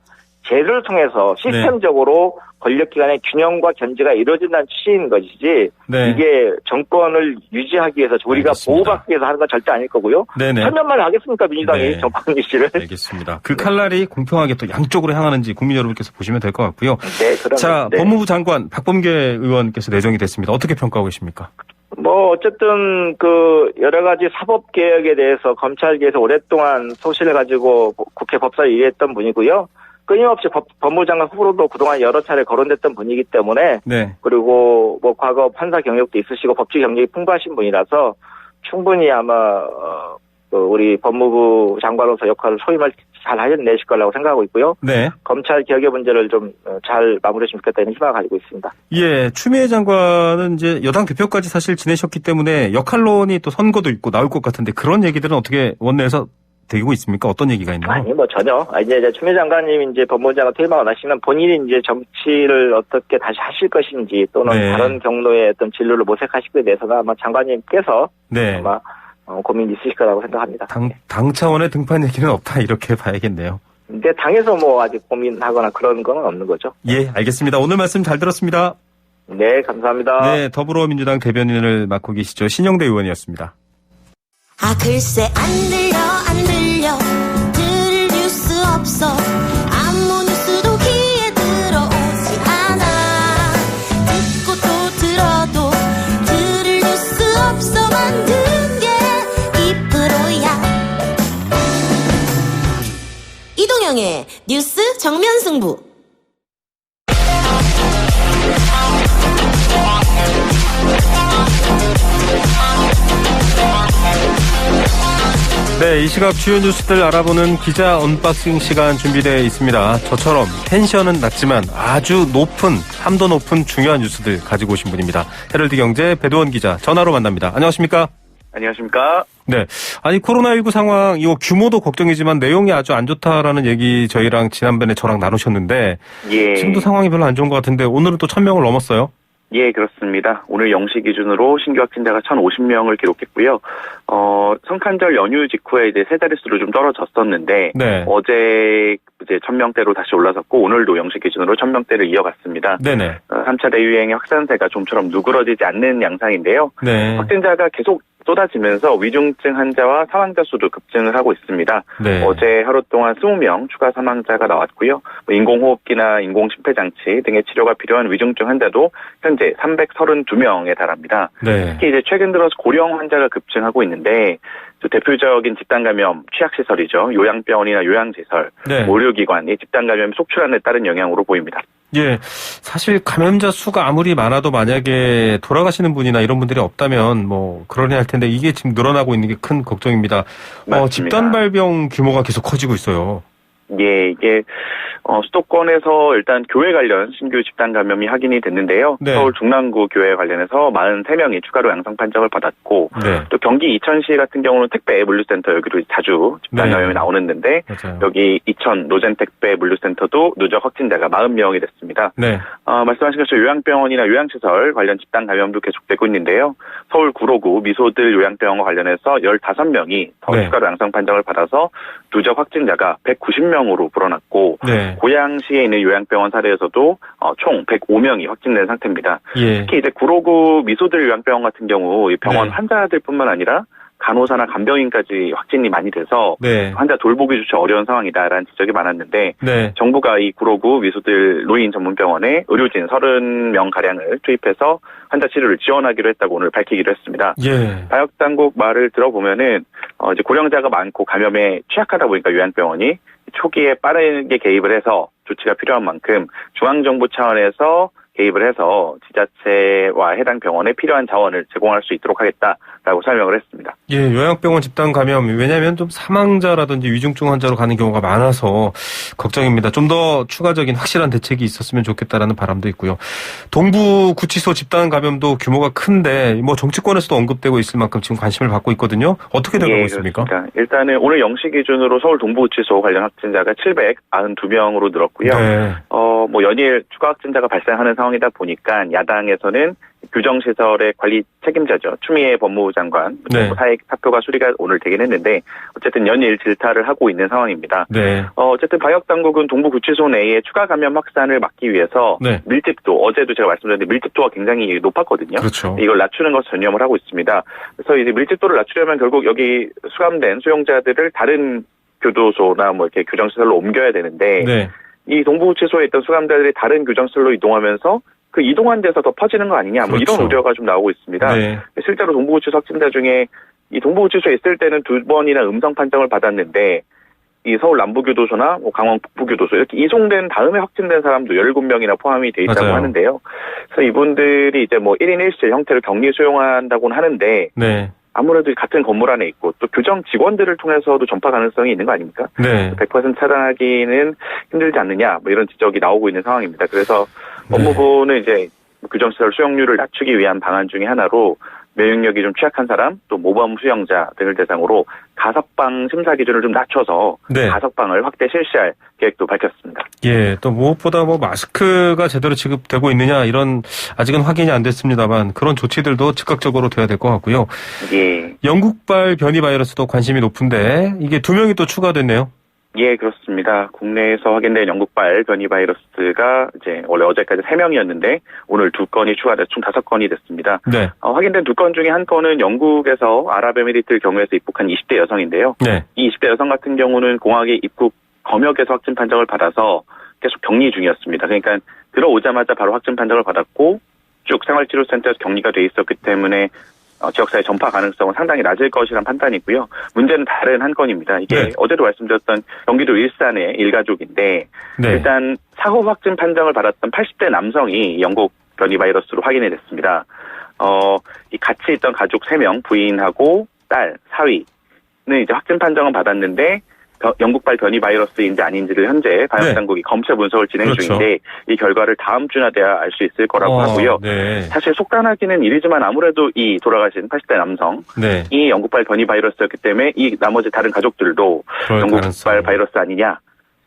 제도를 통해서 시스템적으로 권력기관의 균형과 견제가 이루어진다는 취지인 것이지
네.
이게 정권을 유지하기 위해서 우리가
알겠습니다.
보호받기 위해서 하는 건 절대 아닐 거고요.
네네.
설명만 하겠습니까 민주당이
네.
박근혜 씨를.
알겠습니다. 그 칼날이 공평하게 또 양쪽으로 향하는지 국민 여러분께서 보시면 될 것 같고요.
네, 그럼.
자,
네.
법무부 장관 박범계 의원께서 내정이 됐습니다. 어떻게 평가하고 계십니까?
어쨌든 여러 가지 사법 개혁에 대해서 검찰계에서 오랫동안 소신을 가지고 국회 법사위에 일했던 분이고요. 끊임없이 법무부 장관 후보로도 그동안 여러 차례 거론됐던 분이기 때문에
네.
그리고 과거 판사 경력도 있으시고 법조 경력이 풍부하신 분이라서 충분히 아마 우리 법무부 장관으로서 역할을 소위 말 잘 해내실 거라고 생각하고 있고요.
네.
검찰 개혁의 문제를 좀 잘 마무리했으면 좋겠다는 희망을 가지고 있습니다.
예, 추미애 장관은 이제 여당 대표까지 사실 지내셨기 때문에 역할론이 또 선거도 있고 나올 것 같은데 그런 얘기들은 어떻게 원내에서 되고 있습니까? 어떤 얘기가 있나요?
아니, 전혀. 이제 추미애 장관님이 이제 법무부 장관 퇴임하고 나시면 본인이 이제 정치를 어떻게 다시 하실 것인지 또는
네.
다른 경로의 어떤 진로를 모색하실 것에 대해서는 아마 장관님께서
네.
아마 고민이 있으실 거라고 생각합니다.
당 차원의 등판 얘기는 없다 이렇게 봐야겠네요.
근데 당에서 아직 고민하거나 그런 건 없는 거죠.
예, 알겠습니다. 오늘 말씀 잘 들었습니다.
네, 감사합니다.
네, 더불어민주당 대변인을 맡고 계시죠. 신영대 의원이었습니다.
글쎄 안 들려 들을 뉴스 없어 아무 뉴스도 귀에 들어오지 않아 듣고 또 들어도 들을 뉴스 없어 만든 게 이 프로야 이동영의 뉴스 정면 승부.
네, 이 시각 주요 뉴스들 알아보는 기자 언박싱 시간 준비되어 있습니다. 저처럼 텐션은 낮지만 아주 함도 높은 중요한 뉴스들 가지고 오신 분입니다. 헤럴드 경제 배도원 기자 전화로 만납니다. 안녕하십니까?
안녕하십니까?
네. 아니, 코로나19 상황, 이거 규모도 걱정이지만 내용이 아주 안 좋다라는 얘기 저희랑 지난번에 저랑 나누셨는데.
예.
지금도 상황이 별로 안 좋은 것 같은데 오늘은 또 1000명을 넘었어요.
예, 그렇습니다. 오늘 0시 기준으로 신규 확진자가 1,050명을 기록했고요. 성탄절 연휴 직후에 이제 세 자릿수로 좀 떨어졌었는데,
네.
어제 이제 1,000명대로 다시 올라섰고, 오늘도 0시 기준으로 1,000명대를 이어갔습니다.
네네.
3차 대유행의 확산세가 좀처럼 누그러지지 않는 양상인데요.
네.
확진자가 계속 쏟아지면서 위중증 환자와 사망자 수도 급증을 하고 있습니다.
네.
어제 하루 동안 20명 추가 사망자가 나왔고요. 인공호흡기나 인공심폐장치 등의 치료가 필요한 위중증 환자도 현재 332명에 달합니다.
네.
특히 이제 최근 들어서 고령 환자가 급증하고 있는데 또 대표적인 집단감염 취약시설이죠. 요양병원이나 요양시설,
네.
의료기관, 이 집단감염 속출환에 따른 영향으로 보입니다.
예. 사실 감염자 수가 아무리 많아도 만약에 돌아가시는 분이나 이런 분들이 없다면 뭐 그러냐 할 텐데 이게 지금 늘어나고 있는 게 큰 걱정입니다.
맞습니다.
집단 발병 규모가 계속 커지고 있어요.
예, 이게 수도권에서 일단 교회 관련 신규 집단 감염이 확인이 됐는데요.
네.
서울 중랑구 교회 관련해서 43명이 추가로 양성 판정을 받았고
네.
또 경기 이천시 같은 경우는 택배 물류센터 여기로 자주 집단
네.
감염이 나오는데
맞아요.
여기 이천 노젠 택배 물류센터도 누적 확진자가 40명이 됐습니다.
네.
말씀하신 것처럼 요양병원이나 요양시설 관련 집단 감염도 계속되고 있는데요. 서울 구로구 미소들 요양병원과 관련해서 15명이 더
네.
추가로 양성 판정을 받아서 누적 확진자가 190명으로 불어났고
네.
고양시에 있는 요양병원 사례에서도 총 105명이 확진된 상태입니다.
예.
특히 이제 구로구 미소들 요양병원 같은 경우 이 병원
네.
환자들뿐만 아니라 간호사나 간병인까지 확진이 많이 돼서
네.
환자 돌보기조차 어려운 상황이다라는 지적이 많았는데
네.
정부가 이 구로구 미소들 노인 전문병원에 의료진 30명가량을 투입해서 환자 치료를 지원하기로 했다고 오늘 밝히기로 했습니다.
예.
방역당국 말을 들어보면은 이제 고령자가 많고 감염에 취약하다 보니까 요양병원이 초기에 빠르게 개입을 해서 조치가 필요한 만큼 중앙정부 차원에서 개입을 해서 지자체와 해당 병원에 필요한 자원을 제공할 수 있도록 하겠다라고 설명을 했습니다.
예, 요양병원 집단 감염, 왜냐하면 좀 사망자라든지 위중증 환자로 가는 경우가 많아서 걱정입니다. 좀 더 추가적인 확실한 대책이 있었으면 좋겠다라는 바람도 있고요. 동부 구치소 집단 감염도 규모가 큰데 뭐 정치권에서도 언급되고 있을 만큼 지금 관심을 받고 있거든요. 어떻게 되고 있습니까?
그렇습니다. 일단은 오늘 0시 기준으로 서울 동부구치소 관련 확진자가 792명으로 늘었고요.
네.
뭐 연일 추가 확진자가 발생하는 상황이다 보니까 야당에서는 규정시설의 관리 책임자죠. 추미애 법무부 장관
네.
사익 사표가 수리가 오늘 되긴 했는데 어쨌든 연일 질타를 하고 있는 상황입니다.
네.
어쨌든 방역당국은 동부구치소 내에 추가 감염 확산을 막기 위해서
네.
밀집도 어제도 제가 말씀드렸는데 밀집도가 굉장히 높았거든요.
그렇죠.
이걸 낮추는 것을 전념을 하고 있습니다. 그래서 이제 밀집도를 낮추려면 결국 여기 수감된 수용자들을 다른 교도소나 뭐 이렇게 규정시설로 옮겨야 되는데
네.
이 동부구치소에 있던 수감자들이 다른 규정시설로 이동하면서 그 이동한 데서 더 퍼지는 거 아니냐 뭐
그렇죠.
이런 우려가 좀 나오고 있습니다.
네.
실제로 동부구치소 확진자 중에 이 동부구치소에 있을 때는 2번이나 음성 판정을 받았는데 이 서울 남부교도소나 뭐 강원 북부교도소 이렇게 이송된 다음에 확진된 사람도 17명이나 포함이 돼 있다고
맞아요.
하는데요. 그래서 이분들이 이제 뭐 1인 1실 형태로 격리 수용한다고는 하는데
네.
아무래도 같은 건물 안에 있고 또 규정 직원들을 통해서도 전파 가능성이 있는 거 아닙니까?
네.
100% 차단하기는 힘들지 않느냐 뭐 이런 지적이 나오고 있는 상황입니다. 그래서 법무부는 이제 규정시설 수용률을 낮추기 위한 방안 중에 하나로 면역력이 좀 취약한 사람 또 모범 수용자 등을 대상으로 가석방 심사 기준을 좀 낮춰서
네.
가석방을 확대 실시할 계획도 밝혔습니다.
예, 또 무엇보다 뭐 마스크가 제대로 지급되고 있느냐 이런 아직은 확인이 안 됐습니다만 그런 조치들도 즉각적으로 돼야 될 것 같고요.
예.
영국발 변이 바이러스도 관심이 높은데 이게 2명이 또 추가됐네요.
예, 그렇습니다. 국내에서 확인된 영국발 변이 바이러스가 이제 원래 어제까지 3명이었는데 오늘 2건이 추가돼서 총 5건이 됐습니다.
네.
확인된 2건 중에 한 건은 영국에서 아랍에미리트 경유에서 입국한 20대 여성인데요.
네.
이 20대 여성 같은 경우는 공항에 입국 검역에서 확진 판정을 받아서 계속 격리 중이었습니다. 그러니까 들어오자마자 바로 확진 판정을 받았고 쭉 생활치료센터에서 격리가 돼 있었기 때문에 지역사회 전파 가능성은 상당히 낮을 것이란 판단이고요. 문제는 다른 한 건입니다. 이게
네.
어제도 말씀드렸던 경기도 일산의 일가족인데
네.
일단 사후 확진 판정을 받았던 80대 남성이 영국 변이 바이러스로 확인이 됐습니다. 이 같이 있던 가족 3명, 부인하고 딸, 사위는 이제 확진 판정은 받았는데 영국발 변이 바이러스인지 아닌지를 현재 방역당국이 검체 분석을 진행
그렇죠.
중인데 이 결과를 다음 주나 돼야 알 수 있을 거라고 하고요.
네.
사실 속단하기는 일이지만 아무래도 이 돌아가신 80대 남성이
네.
영국발 변이 바이러스였기 때문에 이 나머지 다른 가족들도
그럴
영국발
가능성이.
바이러스 아니냐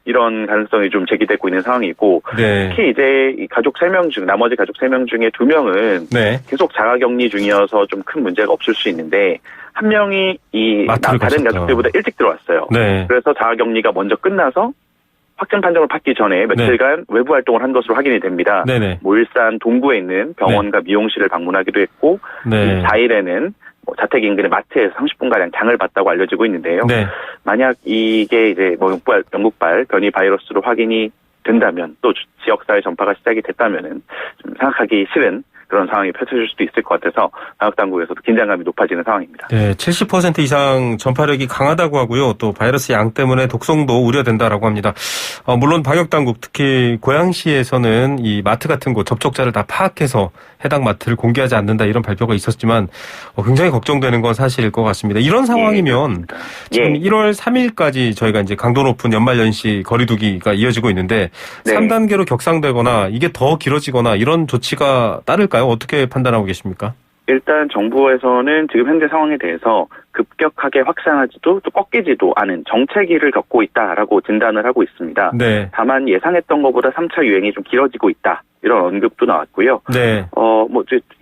이런 가능성이 좀 제기되고 있는 상황이고
네.
특히 이제 이 가족 3명 중 나머지 가족 3명 중에 2명은
네.
계속 자가격리 중이어서 좀 큰 문제가 없을 수 있는데 한 명이 이
마트를
다른
갔었다.
가족들보다 일찍 들어왔어요.
네.
그래서 자가격리가 먼저 끝나서 확진 판정을 받기 전에 며칠간 외부 활동을 한 것으로 확인이 됩니다.
네네.
뭐 일산 동구에 있는 병원과 미용실을 방문하기도 했고
네.
4일에는 자택 인근의 마트에서 30분가량 장을 봤다고 알려지고 있는데요.
네.
만약 이게 이제 영국발 변이 바이러스로 확인이 된다면 또 지역사회 전파가 시작이 됐다면은 좀 생각하기 싫은 그런 상황이 펼쳐질 수도 있을 것 같아서 방역당국에서도 긴장감이 높아지는 상황입니다.
네, 70% 이상 전파력이 강하다고 하고요. 또 바이러스 양 때문에 독성도 우려된다라고 합니다. 물론 방역당국 특히 고양시에서는 이 마트 같은 곳 접촉자를 다 파악해서 해당 마트를 공개하지 않는다 이런 발표가 있었지만 굉장히 걱정되는 건 사실일 것 같습니다. 이런 상황이면 지금 1월 3일까지 저희가 이제 강도 높은 연말연시 거리두기가 이어지고 있는데 3단계로 격상되거나 이게 더 길어지거나 이런 조치가 따를까요? 어떻게 판단하고 계십니까?
일단 정부에서는 지금 현재 상황에 대해서 급격하게 확산하지도 또 꺾이지도 않은 정체기를 겪고 있다라고 진단을 하고 있습니다.
네.
다만 예상했던 것보다 3차 유행이 좀 길어지고 있다. 이런 언급도 나왔고요.
네.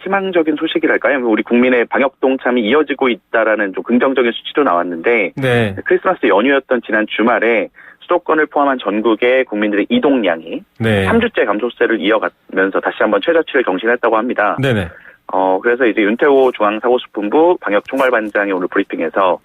희망적인 소식이랄까요? 우리 국민의 방역 동참이 이어지고 있다라는 좀 긍정적인 수치도 나왔는데
네.
크리스마스 연휴였던 지난 주말에 수도권을 포함한 전국의 국민들의 이동량이 3주째 감소세를 이어가면서 다시 한번 최저치를 경신했다고 합니다.
네네.
그래서 이제 윤태호 중앙사고수본부 방역총괄반장이 오늘 브리핑에서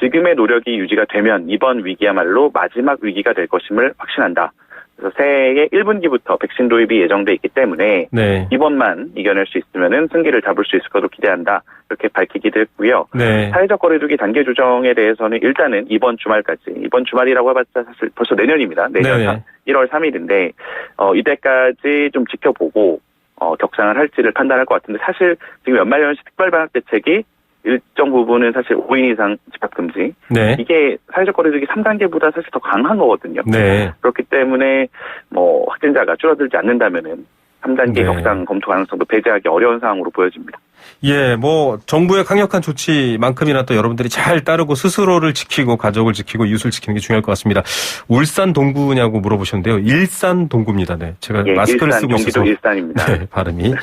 지금의 노력이 유지가 되면 이번 위기야말로 마지막 위기가 될 것임을 확신한다. 그래서 새해 1분기부터 백신 도입이 예정돼 있기 때문에 이번만 이겨낼 수 있으면은 승기를 잡을 수 있을 것으로 기대한다. 이렇게 밝히기도 했고요. 사회적 거리두기 단계 조정에 대해서는 일단은 이번 주말이라고 해봤자 사실 벌써 내년입니다. 내년 1월 3일인데 이때까지 좀 지켜보고 격상을 할지를 판단할 것 같은데 사실 지금 연말연시 특별방역 대책이 일정 부분은 사실 5인 이상 집합금지. 이게 사회적 거리두기 3단계보다 사실 더 강한 거거든요. 그렇기 때문에 확진자가 줄어들지 않는다면은 3단계 격상 검토 가능성도 배제하기 어려운 상황으로 보여집니다.
예, 정부의 강력한 조치만큼이나 또 여러분들이 잘 따르고 스스로를 지키고 가족을 지키고 이웃을 지키는 게 중요할 것 같습니다. 울산 동구냐고 물어보셨는데요. 일산 동구입니다. 네. 제가 마스크를 쓰고 있어서.
경기도 일산입니다.
네, 발음이.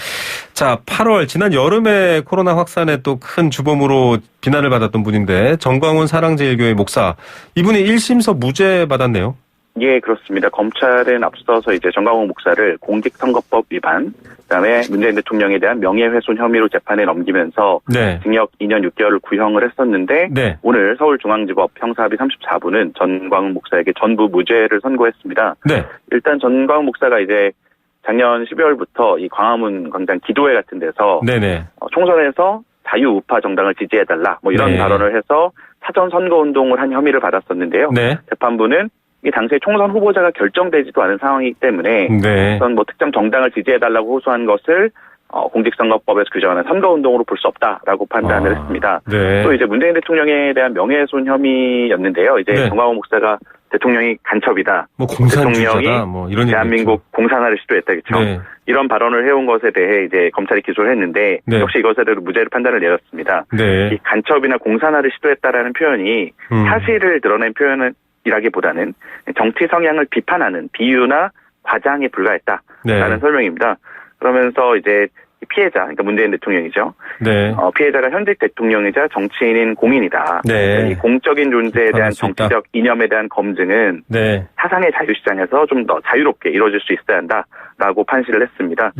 자, 8월 지난 여름에 코로나 확산에 또 큰 주범으로 비난을 받았던 분인데 정광훈 사랑제일교회 목사. 이분이 1심서 무죄 받았네요.
예, 그렇습니다. 검찰은 앞서서 이제 정광훈 목사를 공직선거법 위반, 그다음에 문재인 대통령에 대한 명예훼손 혐의로 재판에 넘기면서 징역 2년 6개월을 구형을 했었는데 오늘 서울중앙지법 형사합의 34부는 전광훈 목사에게 전부 무죄를 선고했습니다. 일단 전광훈 목사가 이제 작년 12월부터 이 광화문 광장 기도회 같은 데서 총선에서 자유우파 정당을 지지해달라 이런 발언을 해서 사전 선거운동을 한 혐의를 받았었는데요. 재판부는 이 당시에 총선 후보자가 결정되지도 않은 상황이기 때문에 우선 특정 정당을 지지해달라고 호소한 것을 공직선거법에서 규정하는 선거운동으로 볼 수 없다라고 판단을 했습니다. 또 이제 문재인 대통령에 대한 명예훼손 혐의였는데요. 이제 정광훈 목사가 대통령이 간첩이다.
공산주의자다.
대통령이
이런
대한민국 공산화를 시도했다. 그렇죠. 이런 발언을 해온 것에 대해 이제 검찰이 기소를 했는데 역시 이것에 대해서 무죄를 판단을 내렸습니다. 이 간첩이나 공산화를 시도했다라는 표현이 사실을 드러낸 표현이라기보다는 정치 성향을 비판하는 비유나 과장에 불과했다라는 설명입니다. 그러면서 이제 피해자, 그러니까 문재인 대통령이죠. 피해자가 현직 대통령이자 정치인인 공인이다. 이 공적인 존재에 대한 정치적 이념에 대한 검증은 사상의 자유시장에서 좀 더 자유롭게 이루어질 수 있어야 한다라고 판시를 했습니다.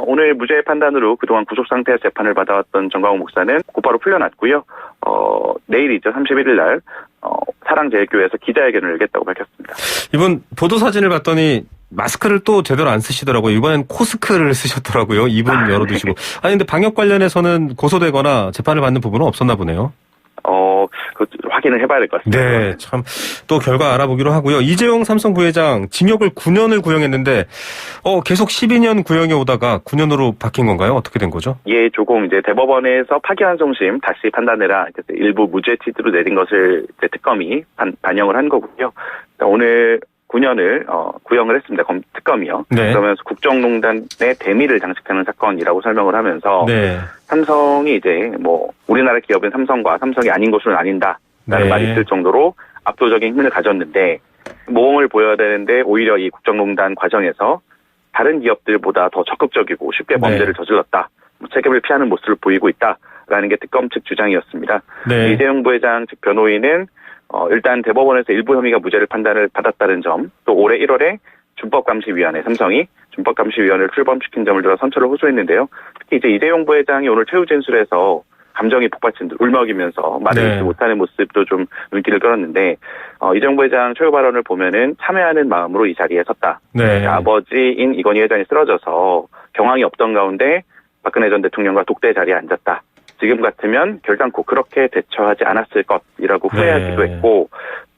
오늘 무죄 판단으로 그동안 구속 상태에서 재판을 받아왔던 정광훈 목사는 곧바로 풀려났고요. 내일이죠. 31일 날 사랑제일교회에서 기자회견을 열겠다고 밝혔습니다.
이분 보도 사진을 봤더니 마스크를 또 제대로 안 쓰시더라고요. 이번엔 코스크를 쓰셨더라고요. 입은 열어두시고. 아니 근데 방역 관련해서는 고소되거나 재판을 받는 부분은 없었나 보네요.
확인을 해봐야 될 것 같습니다.
네, 참 또 결과 알아보기로 하고요. 이재용 삼성 부회장 징역을 9년을 구형했는데 계속 12년 구형해 오다가 9년으로 바뀐 건가요? 어떻게 된 거죠?
예, 조금 이제 대법원에서 파기환송심 다시 판단해라. 그래서 일부 무죄 취지로 내린 것을 이제 특검이 반영을 한 거고요. 오늘 9년을 구형을 했습니다. 특검이요. 그러면서 국정농단의 대미를 장식하는 사건이라고 설명을 하면서 삼성이 이제 우리나라 기업은 삼성과 삼성이 아닌 것으로 나뉜다라는 말이 있을 정도로 압도적인 힘을 가졌는데 모험을 보여야 되는데 오히려 이 국정농단 과정에서 다른 기업들보다 더 적극적이고 쉽게 범죄를 저질렀다. 책임을 피하는 모습을 보이고 있다라는 게 특검 측 주장이었습니다. 이재용 부회장 측 변호인은 일단 대법원에서 일부 혐의가 무죄를 판단을 받았다는 점, 또 올해 1월에 준법감시위원회 삼성이 준법감시위원회를 출범시킨 점을 들어 선처를 호소했는데요. 특히 이제 이재용 부회장이 오늘 최후 진술에서 감정이 폭발친 듯 울먹이면서 말을
네.
잊지 못하는 모습도 좀 눈길을 끌었는데 이정부 회장 최후 발언을 보면은 참여하는 마음으로 이 자리에 섰다.
네.
아버지인 이건희 회장이 쓰러져서 경황이 없던 가운데 박근혜 전 대통령과 독대 자리에 앉았다. 지금 같으면 결단코 그렇게 대처하지 않았을 것이라고 후회하기도
네.
했고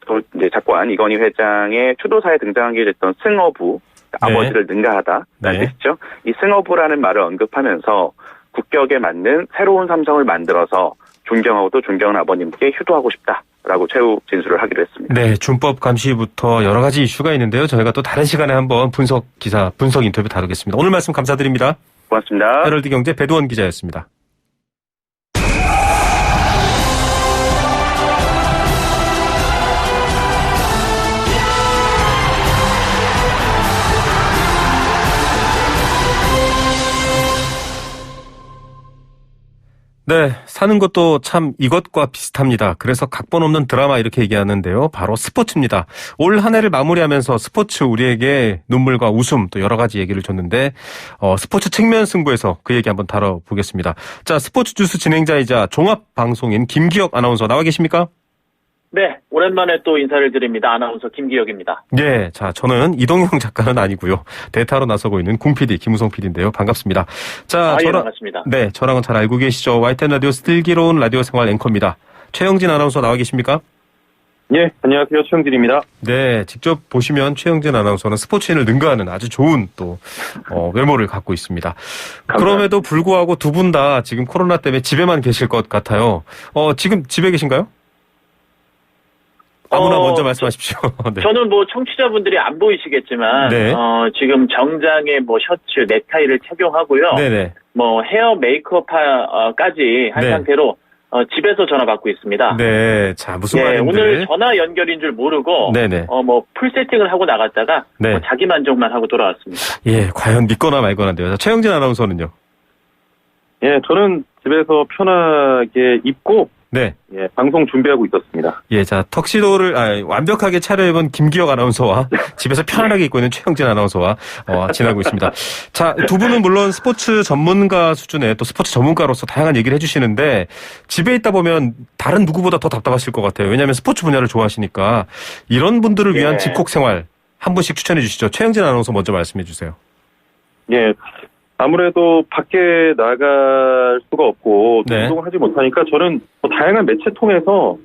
또 이제 작고한 이건희 회장의 추도사에 등장하게 됐던 승어부 아버지를 능가하다라는
네.
뜻이죠. 이 승어부라는 말을 언급하면서 국격에 맞는 새로운 삼성을 만들어서 존경하고도 존경하는 아버님께 효도하고 싶다라고 최후 진술을 하기로 했습니다.
네, 준법 감시부터 여러 가지 이슈가 있는데요. 저희가 또 다른 시간에 한번 분석 인터뷰 다루겠습니다. 오늘 말씀 감사드립니다.
고맙습니다.
헤럴드 경제 배두원 기자였습니다. 네, 사는 것도 참 이것과 비슷합니다. 그래서 각본 없는 드라마 이렇게 얘기하는데요. 바로 스포츠입니다. 올 한 해를 마무리하면서 스포츠 우리에게 눈물과 웃음 또 여러 가지 얘기를 줬는데 스포츠 측면 승부에서 그 얘기 한번 다뤄보겠습니다. 자, 스포츠 뉴스 진행자이자 종합방송인 김기혁 아나운서 나와 계십니까?
네, 오랜만에 또 인사를 드립니다. 아나운서 김기혁입니다.
네, 자, 저는 이동영 작가는 아니고요. 대타로 나서고 있는 궁 PD, 김우성 PD인데요. 반갑습니다. 자,
예, 반갑습니다.
네, 저랑은 잘 알고 계시죠. YTN 라디오 슬기로운 라디오 생활 앵커입니다. 최영진 아나운서 나와 계십니까?
예, 안녕하세요. 최영진입니다.
네, 직접 보시면 최영진 아나운서는 스포츠인을 능가하는 아주 좋은 또 외모를 갖고 있습니다. 그럼에도 불구하고 두 분 다 지금 코로나 때문에 집에만 계실 것 같아요. 지금 집에 계신가요? 아무나 먼저 말씀하십시오. 네.
저는 뭐 청취자분들이 안 보이시겠지만
네.
지금 정장에 뭐 셔츠, 넥타이를 착용하고요.
네네.
뭐 헤어 메이크업까지 한
네.
상태로 집에서 전화 받고 있습니다.
네, 자 무슨
예,
말인지.
오늘 전화 연결인 줄 모르고
네네.
뭐 풀 세팅을 하고 나갔다가
네.
뭐 자기 만족만 하고 돌아왔습니다.
예, 과연 믿거나 말거나인데요. 자, 최영진 아나운서는요?
예, 저는 집에서 편하게 입고
네.
예, 방송 준비하고 있었습니다.
예, 자, 턱시도를 완벽하게 차려입은 김기혁 아나운서와 집에서 편안하게 입고 있는 최영진 아나운서와 지나고 있습니다. 자, 두 분은 물론 스포츠 전문가 수준의 또 스포츠 전문가로서 다양한 얘기를 해주시는데 집에 있다 보면 다른 누구보다 더 답답하실 것 같아요. 왜냐하면 스포츠 분야를 좋아하시니까 이런 분들을 위한
예.
집콕 생활 한 분씩 추천해 주시죠. 최영진 아나운서 먼저 말씀해 주세요.
예, 아무래도 밖에 나갈 수가 없고 또
네.
운동을 하지 못하니까 저는 뭐 다양한 매체 통해서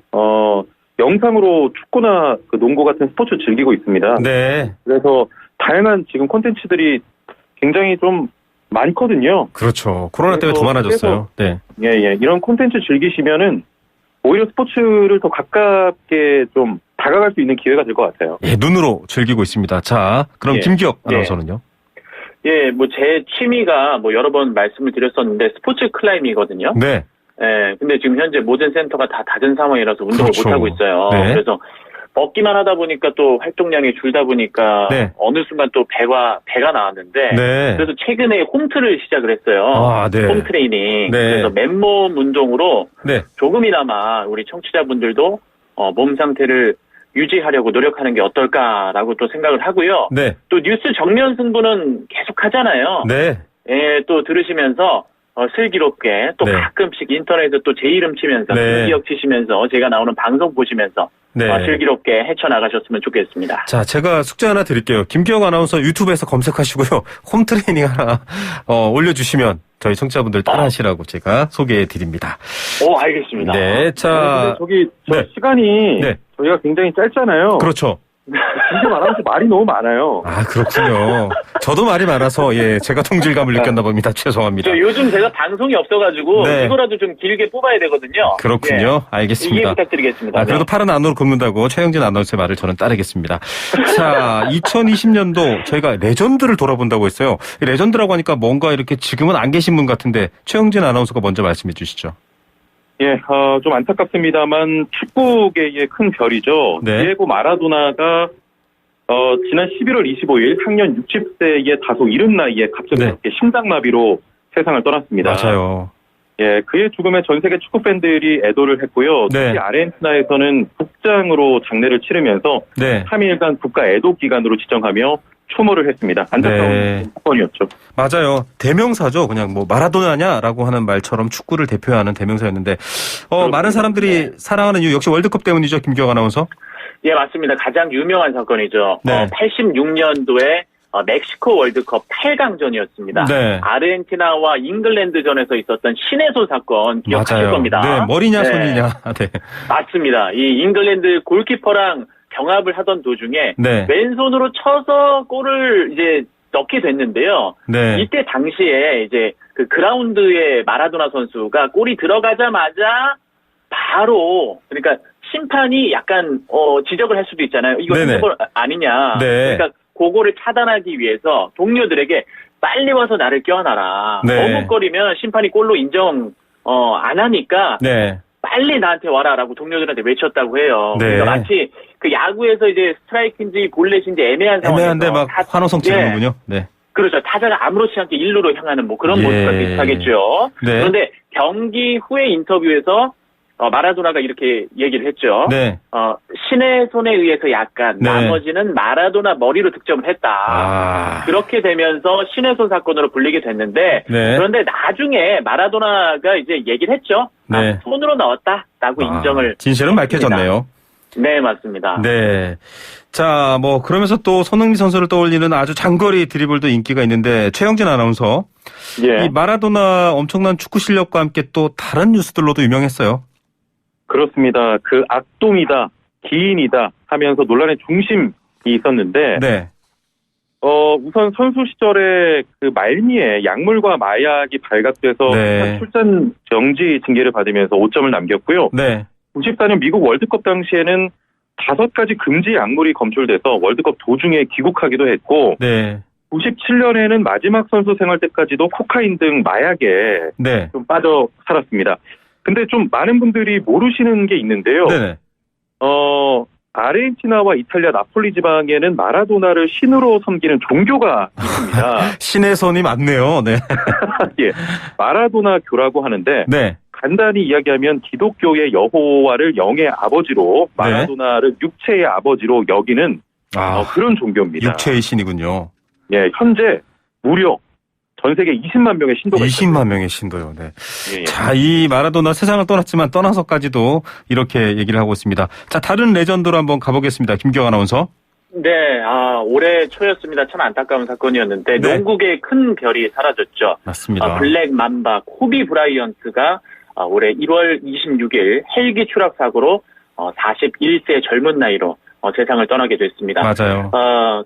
영상으로 축구나 그 농구 같은 스포츠 즐기고 있습니다.
네.
그래서 다양한 지금 콘텐츠들이 굉장히 좀 많거든요.
그렇죠. 코로나 때문에 더 많아졌어요. 네.
예, 예. 이런 콘텐츠 즐기시면은 오히려 스포츠를 더 가깝게 좀 다가갈 수 있는 기회가 될 것 같아요.
예, 눈으로 즐기고 있습니다. 자, 그럼
예.
김기혁
예.
아나운서는요?
예, 뭐 제 취미가 뭐 여러 번 말씀을 드렸었는데 스포츠 클라이밍이거든요.
네.
예, 근데 지금 현재 모든 센터가 다 닫은 상황이라서 운동을
그렇죠.
못 하고 있어요.
네.
그래서 먹기만 하다 보니까 또 활동량이 줄다 보니까
네.
어느 순간 또 배가 나왔는데
네.
그래서 최근에 홈트를 시작을 했어요.
아, 네.
홈 트레이닝.
네.
그래서 맨몸 운동으로
네.
조금이나마 우리 청취자분들도 몸 상태를 유지하려고 노력하는 게 어떨까라고 또 생각을 하고요.
네.
또 뉴스 정면 승부는 계속 하잖아요.
네.
예, 또 들으시면서 슬기롭게 또
네.
가끔씩 인터넷에 또 제 이름 치면서
네.
김기혁 치시면서 제가 나오는 방송 보시면서
네.
슬기롭게 헤쳐나가셨으면 좋겠습니다.
자, 제가 숙제 하나 드릴게요. 김기혁 아나운서 유튜브에서 검색하시고요. 홈트레이닝 하나 올려주시면 저희 청취자분들 따라하시라고 제가 소개해 드립니다.
오, 알겠습니다.
네, 자,
근데 저기
네.
시간이
네.
저희가 굉장히 짧잖아요.
그렇죠.
김기혁 아나운서 말이 너무 많아요.
아, 그렇군요. 저도 말이 많아서 제가 통질감을 느꼈나 봅니다. 죄송합니다.
저 요즘 제가 방송이 없어가지고
네.
이거라도 좀 길게 뽑아야 되거든요.
그렇군요.
예. 이해
알겠습니다.
부탁드리겠습니다.
아, 그래도
네.
팔은 안으로 굽는다고 최영진 아나운서의 말을 저는 따르겠습니다. 자, 2020년도 저희가 레전드를 돌아본다고 했어요. 이 레전드라고 하니까 뭔가 이렇게 지금은 안 계신 분 같은데 최영진 아나운서가 먼저 말씀해 주시죠.
예, 좀 안타깝습니다만 축구계의 큰 별이죠.
네.
디에고 마라도나가 지난 11월 25일 학년 60세의 다소 이른 나이에 갑작스럽게 심장마비로 세상을 떠났습니다.
맞아요.
예, 그의 죽음에 전 세계 축구 팬들이 애도를 했고요.
네.
특히 아르헨티나에서는 국장으로 장례를 치르면서
네.
3일간 국가 애도 기간으로 지정하며 추모를 했습니다. 안타까운
네.
사건이었죠.
맞아요. 대명사죠. 그냥 뭐 마라도나냐라고 하는 말처럼 축구를 대표하는 대명사였는데 많은 사람들이 사랑하는 이유 역시 월드컵 때문이죠. 김기혁 아나운서.
예, 맞습니다. 가장 유명한 사건이죠.
네.
86년도에 멕시코 월드컵 8강전이었습니다.
네.
아르헨티나와 잉글랜드전에서 있었던 신해소 사건 기억하실
맞아요.
겁니다.
네, 머리냐
네.
손이냐. 네.
맞습니다. 이 잉글랜드 골키퍼랑 경합을 하던 도중에
네.
왼손으로 쳐서 골을 이제 넣게 됐는데요.
네.
이때 당시에 이제 그 그라운드에 마라도나 선수가 골이 들어가자마자 바로 그러니까 심판이 약간 지적을 할 수도 있잖아요. 이거
네네.
핸드볼 아니냐.
네.
그러니까 그거를 차단하기 위해서 동료들에게 빨리 와서 나를 껴안아라.
네.
머뭇거리면 심판이 골로 인정 안 하니까
네.
빨리 나한테 와라라고 동료들한테 외쳤다고 해요.
네.
그러니까 마치 그 야구에서 이제 스트라이크인지 볼넷인지 애매한 상황에서
애매한데 막 환호성 지르는군요. 네.
그렇죠. 타자가 아무렇지 않게 일루로 향하는 뭐 그런
예.
모습과 비슷하겠죠.
네.
그런데 경기 후에 인터뷰에서 마라도나가 이렇게 얘기를 했죠.
네.
신의 손에 의해서 약간
네.
나머지는 마라도나 머리로 득점을 했다.
아.
그렇게 되면서 신의 손 사건으로 불리게 됐는데
네.
그런데 나중에 마라도나가 이제 얘기를 했죠.
네.
손으로 넣었다라고 인정을
진실은
했습니다.
밝혀졌네요.
네, 맞습니다.
네. 자, 뭐 그러면서 또 손흥민 선수를 떠올리는 아주 장거리 드리블도 인기가 있는데 최영진 아나운서
예.
이 마라도나 엄청난 축구 실력과 함께 또 다른 뉴스들로도 유명했어요.
그렇습니다. 그 악동이다, 기인이다 하면서 논란의 중심이 있었는데,
네.
우선 선수 시절에 그 말미에 약물과 마약이 발각돼서
네.
출전 정지 징계를 받으면서 5점을 남겼고요.
네.
94년 미국 월드컵 당시에는 5가지 금지 약물이 검출돼서 월드컵 도중에 귀국하기도 했고,
네.
97년에는 마지막 선수 생활 때까지도 코카인 등 마약에
네.
좀 빠져 살았습니다. 근데 좀 많은 분들이 모르시는 게 있는데요.
네네.
아르헨티나와 이탈리아 나폴리 지방에는 마라도나를 신으로 섬기는 종교가 있습니다.
신의 손이 맞네요. 네.
예, 마라도나 교라고 하는데
네.
간단히 이야기하면 기독교의 여호와를 영의 아버지로 마라도나를 육체의 아버지로 여기는 그런 종교입니다.
육체의 신이군요.
예, 현재 무려 전 세계 20만 명의 신도가
20만 명의 신도요. 네.
예.
자, 이 마라도나 세상을 떠났지만 떠나서까지도 이렇게 얘기를 하고 있습니다. 자, 다른 레전드로 한번 가보겠습니다. 김기혁 아나운서.
네, 올해 초였습니다. 참 안타까운 사건이었는데
네.
농구계의 큰 별이 사라졌죠.
맞습니다.
블랙 맘바 코비 브라이언트가 올해 1월 26일 헬기 추락 사고로 41세 젊은 나이로 세상을 떠나게 됐습니다.
맞아요.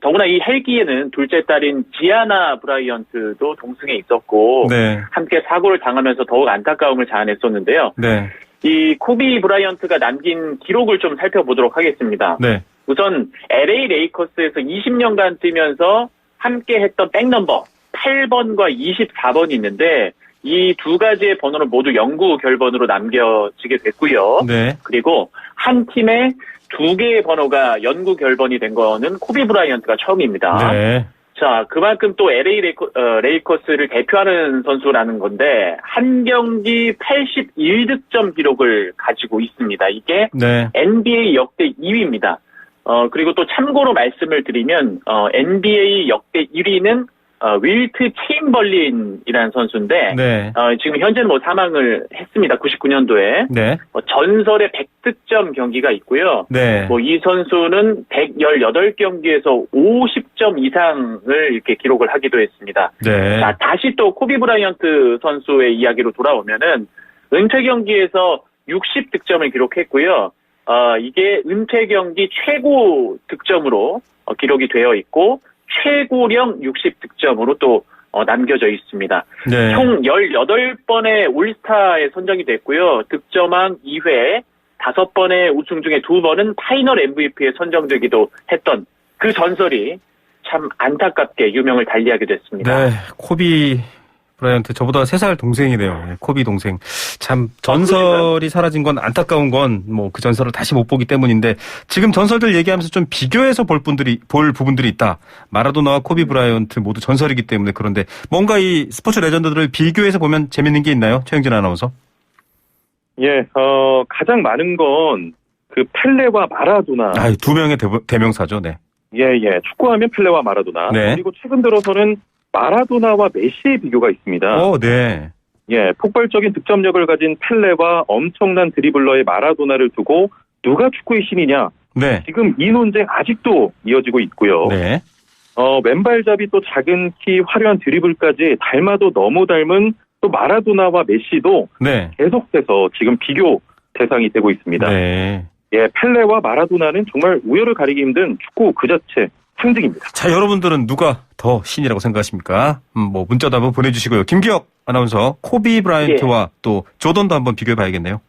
더구나 이 헬기에는 둘째 딸인 지아나 브라이언트도 동승에 있었고
네.
함께 사고를 당하면서 더욱 안타까움을 자아냈었는데요.
네.
이 코비 브라이언트가 남긴 기록을 좀 살펴보도록 하겠습니다.
네.
우선 LA 레이커스에서 20년간 뛰면서 함께 했던 백넘버 8번과 24번이 있는데 이 두 가지의 번호는 모두 영구 결번으로 남겨지게 됐고요.
네.
그리고 한 팀에 두 개의 번호가 연구 결번이 된 거는 코비 브라이언트가 처음입니다.
네.
자, 그만큼 또 LA 레이커스를 대표하는 선수라는 건데 한 경기 81득점 기록을 가지고 있습니다. 이게
네.
NBA 역대 2위입니다. 그리고 또 참고로 말씀을 드리면 NBA 역대 1위는 윌트 체인벌린이라는 선수인데
네.
지금 현재는 뭐 사망을 했습니다. 99년도에
네.
전설의 100득점 경기가 있고요.
네.
뭐 이 선수는 118경기에서 50점 이상을 이렇게 기록을 하기도 했습니다.
네.
자, 다시 또 코비 브라이언트 선수의 이야기로 돌아오면은 은퇴 경기에서 60득점을 기록했고요. 이게 은퇴 경기 최고 득점으로 기록이 되어 있고 최고령 60득점으로 또 남겨져 있습니다.
네.
총 18번의 올스타에 선정이 됐고요. 득점왕 2회, 5번의 우승 중에 2번은 파이널 MVP에 선정되기도 했던 그 전설이 참 안타깝게 유명을 달리하게 됐습니다.
네. 코비 브라이언트 저보다 3살 동생이네요. 네, 코비 동생. 참 전설이 사라진 건 안타까운 건 뭐 그 전설을 다시 못 보기 때문인데 지금 전설들 얘기하면서 좀 비교해서 볼 부분들이 있다. 마라도나와 코비 브라이언트 모두 전설이기 때문에 그런데 뭔가 이 스포츠 레전드들을 비교해서 보면 재밌는 게 있나요? 최영진 아나운서.
예, 가장 많은 건 그 펠레와 마라도나.
두 명의 대명사죠. 네.
예. 축구하면 펠레와 마라도나.
네.
그리고 최근 들어서는 마라도나와 메시의 비교가 있습니다.
네.
예, 폭발적인 득점력을 가진 펠레와 엄청난 드리블러의 마라도나를 두고 누가 축구의 신이냐?
네.
지금 이 논쟁 아직도 이어지고 있고요.
네.
맨발잡이 또 작은 키 화려한 드리블까지 닮아도 너무 닮은 또 마라도나와 메시도
네.
계속해서 지금 비교 대상이 되고 있습니다.
네.
예, 펠레와 마라도나는 정말 우열을 가리기 힘든 축구 그 자체 상징입니다.
자, 여러분들은 누가 더 신이라고 생각하십니까? 문자도 한번 보내주시고요. 김기혁 아나운서, 코비 브라이언트와 또 조던도 한번 비교해봐야겠네요.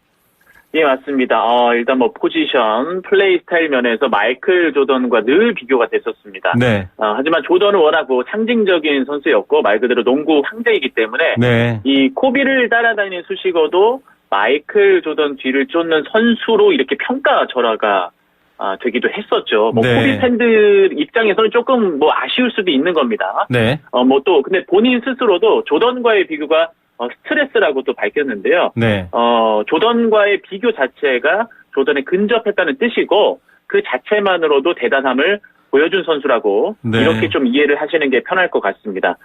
예, 맞습니다. 일단 포지션, 플레이 스타일 면에서 마이클 조던과 늘 비교가 됐었습니다.
네.
하지만 조던은 워낙 상징적인 선수였고, 말 그대로 농구 황제이기 때문에,
네.
이 코비를 따라다니는 수식어도 마이클 조던 뒤를 쫓는 선수로 이렇게 평가절하가 되기도 했었죠.
네.
코비 팬들 입장에서는 조금 아쉬울 수도 있는 겁니다.
네.
근데 본인 스스로도 조던과의 비교가 스트레스라고 또 밝혔는데요.
네.
조던과의 비교 자체가 조던에 근접했다는 뜻이고 그 자체만으로도 대단함을 보여준 선수라고
네.
이렇게 좀 이해를 하시는 게 편할 것 같습니다.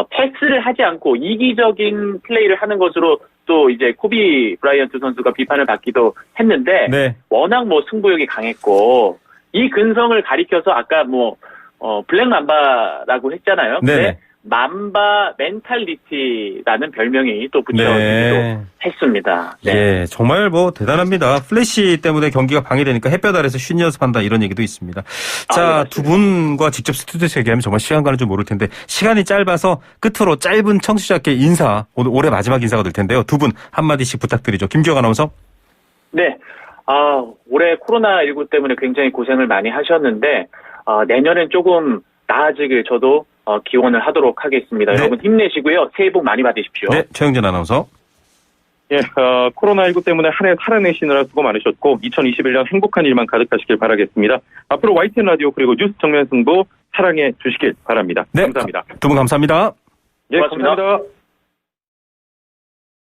패스를 하지 않고 이기적인 플레이를 하는 것으로 또 이제 코비 브라이언트 선수가 비판을 받기도 했는데
네.
워낙 승부욕이 강했고 이 근성을 가리켜서 아까 블랙 맘바라고 했잖아요.
네.
근데 맘바 멘탈리티라는 별명이 또 붙여지기도
네.
했습니다. 네.
예, 정말 대단합니다. 플래시 때문에 경기가 방해되니까 햇볕 아래서 쉰 연습한다 이런 얘기도 있습니다. 자,
네,
두 분과 직접 스튜디오에서 얘기하면 정말 시간 가는 줄 모를 텐데 시간이 짧아서 끝으로 짧은 청취자께 인사, 오늘 올해 마지막 인사가 될 텐데요. 두 분 한마디씩 부탁드리죠. 김기혁 아나운서.
네. 올해 코로나19 때문에 굉장히 고생을 많이 하셨는데 내년엔 조금 나아지길 저도 기원을 하도록 하겠습니다.
네.
여러분 힘내시고요. 새해 복 많이 받으십시오.
네, 최영진 아나운서.
예, 코로나19 때문에 한 해 살아내시느라 수고 많으셨고 2021년 행복한 일만 가득하시길 바라겠습니다. 앞으로 YTN 라디오 그리고 뉴스 정면 승부 사랑해 주시길 바랍니다.
네,
감사합니다.
두 분 감사합니다.
예,
고맙습니다.
감사합니다.